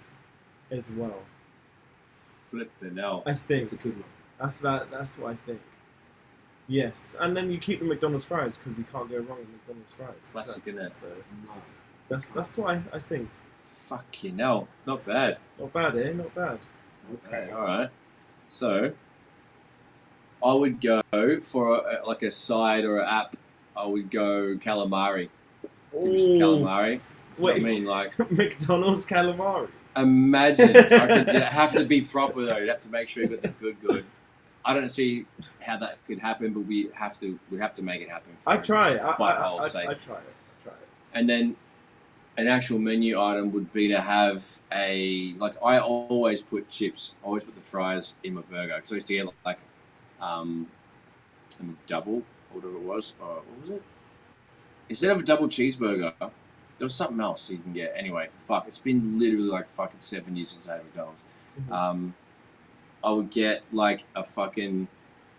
C: as well.
B: Flipping hell.
C: I think
A: It's a good one.
C: that's what I think. Yes, and then you keep the McDonald's fries because you can't go wrong with McDonald's fries.
B: Classic, innit?
C: So
A: No.
C: that's what I think.
B: Fucking hell. Not bad.
C: Not bad, eh? Not bad.
B: Okay, alright. So, I would go for like a side or an app. I would go calamari. Give me some
C: Ooh.
B: calamari. So I
C: Wait.
B: mean, like,
C: McDonald's calamari.
B: Imagine. It'd have to be proper though. You'd have to make sure you got the good. I don't see how that could happen, but we have to make it happen.
C: I try it.
B: I
C: try it.
B: And then an actual menu item would be to have I always put chips. I always put the fries in my burger because I used to get like a double or whatever it was. What was it? Instead of a double cheeseburger, there was something else you can get. Anyway, fuck, it's been literally like fucking 7 years since I had McDonald's. Mm-hmm. I would get like a fucking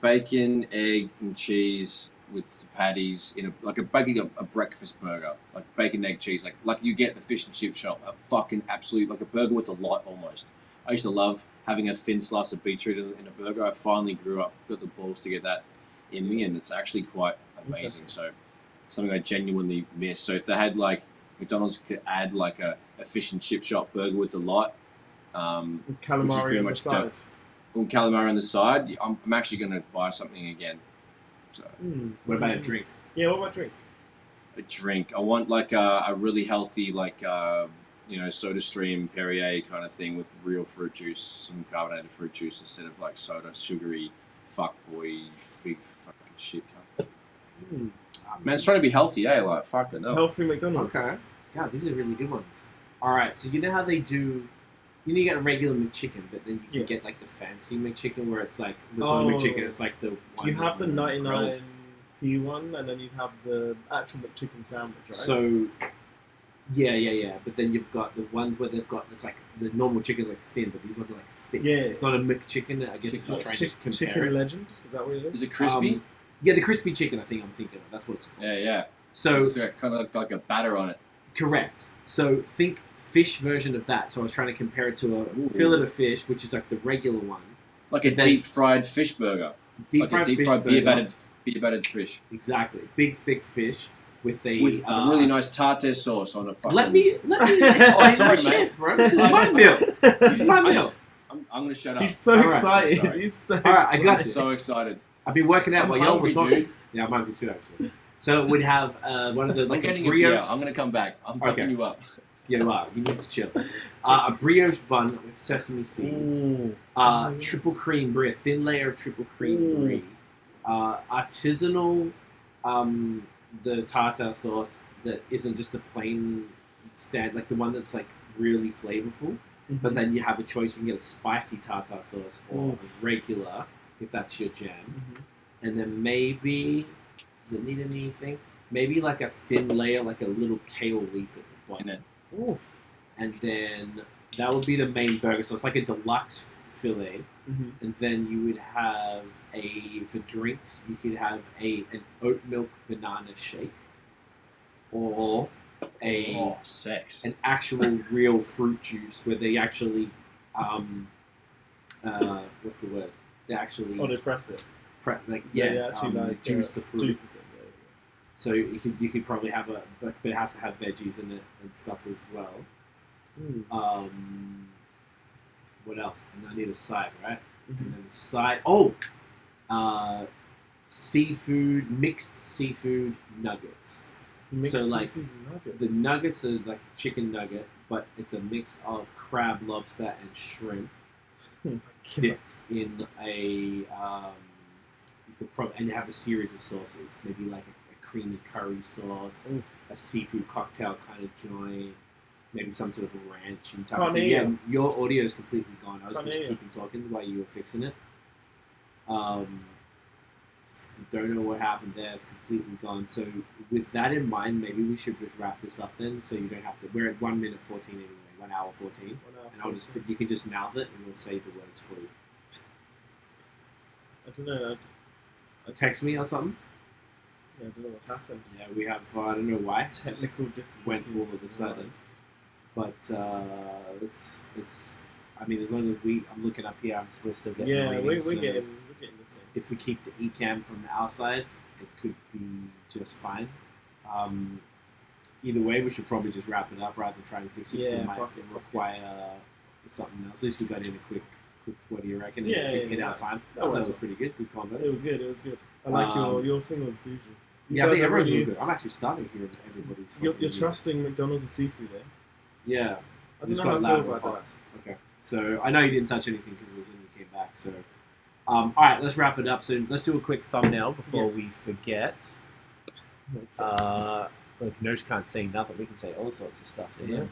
B: bacon, egg, and cheese with some patties in a breakfast burger, like bacon, egg, cheese, like you get the fish and chip shop, a fucking absolute like a burger with a lot almost. I used to love having a thin slice of beetroot in a burger. I finally grew up, got the balls to get that in me, and it's actually quite amazing. So something I genuinely miss. So if they had like McDonald's could add like a fish and chip shop burger with a lot,
C: with calamari on the side.
B: With calamari on the side, I'm actually going to buy something again. So,
A: what about a drink?
C: Yeah, what about drink?
B: A drink. I want like a really healthy, like Soda Stream Perrier kind of thing with real fruit juice, some carbonated fruit juice instead of like soda, sugary, fuckboy, fig fucking shit. Man, it's trying to be healthy, eh? Like, fuck it, no.
C: Healthy McDonald's.
A: Okay. God, these are really good ones. All right, so you know how they do. You get a regular McChicken, but then you can get like the fancy McChicken where it's like this one McChicken. It's like the one.
C: You have the 99p one, and then you have the actual McChicken sandwich, right?
A: So, yeah. But then you've got the ones where they've got it's like the normal chicken's like thin, but these ones are like thick.
C: Yeah,
A: it's not a McChicken. I guess it's just trying to compare.
C: Chicken Legend, is that what it is?
B: Is it crispy?
A: Yeah, the crispy chicken. I'm thinking of. That's what it's called.
B: Yeah.
A: So
B: it's kind of like a batter on it.
A: Correct. So think fish version of that. So I was trying to compare it to a fillet of fish, which is like the regular one.
B: Like a deep fried fish burger. Deep fried beer battered fish.
A: Exactly. Big thick fish with a
B: really nice tartare sauce on a fucking...
A: Let me explain my shit, bro. This is my meal. This is my meal.
B: I'm gonna shut up.
C: He's so excited.
B: Sorry.
C: He's so
A: excited.
C: Alright,
A: I got
B: this. So excited.
A: I've been working out while y'all were talking.
B: Dude.
A: Yeah, I'm hungry too, actually. So we'd have one of the like
B: a
A: brioche.
B: I'm gonna come back. I'm fucking you up.
A: Yeah, wow. You need to chill. A brioche bun with sesame seeds. Triple cream brie, a thin layer of triple cream brie. Artisanal, the tartar sauce that isn't just the plain stand, like the one that's like really flavorful. Mm-hmm. But then you have a choice. You can get a spicy tartar sauce or a regular, if that's your jam. Mm-hmm. And then maybe, does it need anything? Maybe like a thin layer, like a little kale leaf at the bottom.
C: Ooh.
A: And then that would be the main burger. So it's like a deluxe fillet. Mm-hmm. And then you would have for drinks, you could have an oat milk banana shake. Or an actual real fruit juice where they actually, what's the word? They actually...
C: they press it.
A: Juice the fruit.
C: Juice it.
A: So you could probably have but it has to have veggies in it and stuff as well. What else? And I need a side, right? Mm-hmm. And then the side. Mixed seafood nuggets. The nuggets are like chicken nugget, but it's a mix of crab, lobster, and shrimp dipped in a. You could probably and you have a series of sauces, maybe like a creamy curry sauce, a seafood cocktail kind of joint, maybe some sort of a ranch and type of thing. Yeah, your audio is completely gone. I was just keeping talking while you were fixing it. I don't know what happened there. It's completely gone. So with that in mind, maybe we should just wrap this up then, so you don't have to. We're at 1 minute 14 anyway, 1 hour 14, and you can just mouth it, and we'll say the words for you.
C: I don't know.
A: Text me or something.
C: Yeah, I don't know what's happened.
A: Yeah, we have. I don't know why.
C: Technical difficulties.
A: Went all of a sudden. But it's. I mean, as long as I'm looking up here, I'm supposed to get.
C: Yeah, we're getting the thing.
A: If we keep the eCam from the outside, it could be just fine. Either way, we should probably just wrap it up rather than try and fix it.
C: Yeah,
A: it might require something else. At least we got in a quick. What do you reckon? Hit our time. I thought it was pretty good. Good combos.
C: It was good. I like your thing was bougie.
A: I think everyone's really good. I'm actually starting to hear everybody's.
C: You're trusting McDonald's with seafood, eh?
A: Yeah.
C: I
A: Just
C: don't know
A: got
C: how I
A: loud
C: feel
A: on
C: about
A: pause. Okay. So I know you didn't touch anything because when you came back. So, all right, let's wrap it up. So let's do a quick thumbnail before we
C: Yes.
A: forget.
C: that.
A: Look, Nosh can't say nothing. We can say all sorts of stuff to him.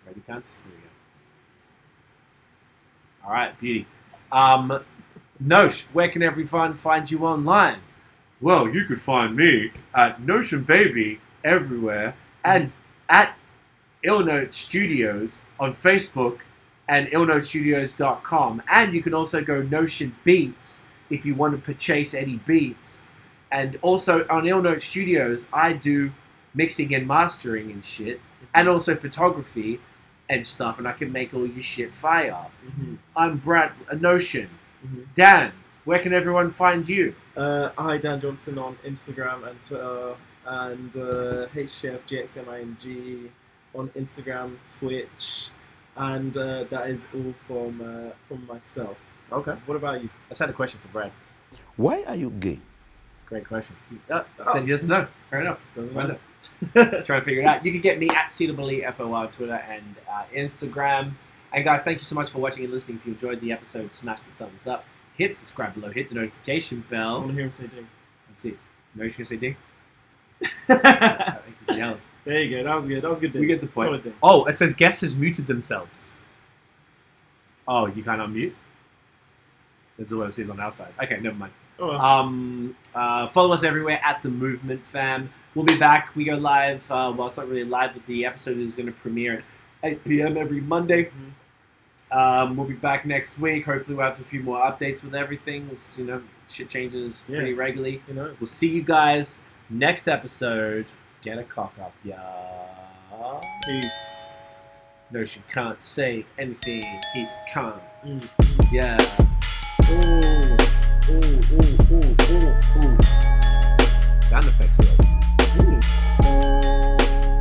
A: Ready, cunts? Here we go. All right, beauty. Nosh, where can everyone find you online? Well, you could find me at Notion Baby everywhere and at Illnote Studios on Facebook and illnotestudios.com. And you can also go Notion Beats if you want to purchase any beats. And also on Illnote Studios, I do mixing and mastering and shit, and also photography and stuff, and I can make all your shit fire. I'm Brad Notion. Dan, where can everyone find you?
C: I, Dan Johnson, on Instagram and Twitter, and HCFGXMING on Instagram, Twitch, and that is all from myself.
A: Okay.
C: What about you?
A: I just had a question for Brad.
E: Why are you gay?
A: Great question. Said he doesn't know. Fair enough.
C: Doesn't
A: Why
C: matter.
A: not? Let's try to figure it out. You can get me at CWFOR on Twitter and Instagram. And guys, thank you so much for watching and listening. If you enjoyed the episode, smash the thumbs up, hit subscribe below, hit the notification
C: I
A: bell.
C: want to hear him say ding.
A: Let's see. No, you're gonna say ding. I think he's yelling.
C: There you go. That was good. That was a good ding.
A: We get the point.
C: Solid ding.
A: Oh, it says guests has muted themselves. Oh, you can't unmute? This is what it says on our side. Okay, never mind.
C: Oh, well.
A: Follow us everywhere at The Movement Fam. We'll be back. We go live. Well, it's not really live, but the episode is going to premiere at 8 p.m. every Monday. We'll be back next week. Hopefully, we'll have a few more updates with everything. As, you know, shit changes pretty regularly.
C: Who knows?
A: We'll see you guys next episode. Get a cock up, y'all.
C: Peace.
A: No, she can't say anything. He's a cunt.
C: Mm.
A: Yeah.
C: Ooh.
A: Ooh. Sound effects though.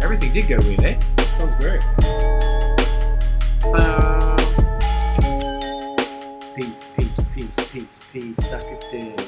A: Everything did go weird, eh?
C: Sounds great.
A: Peace. Suck a dick.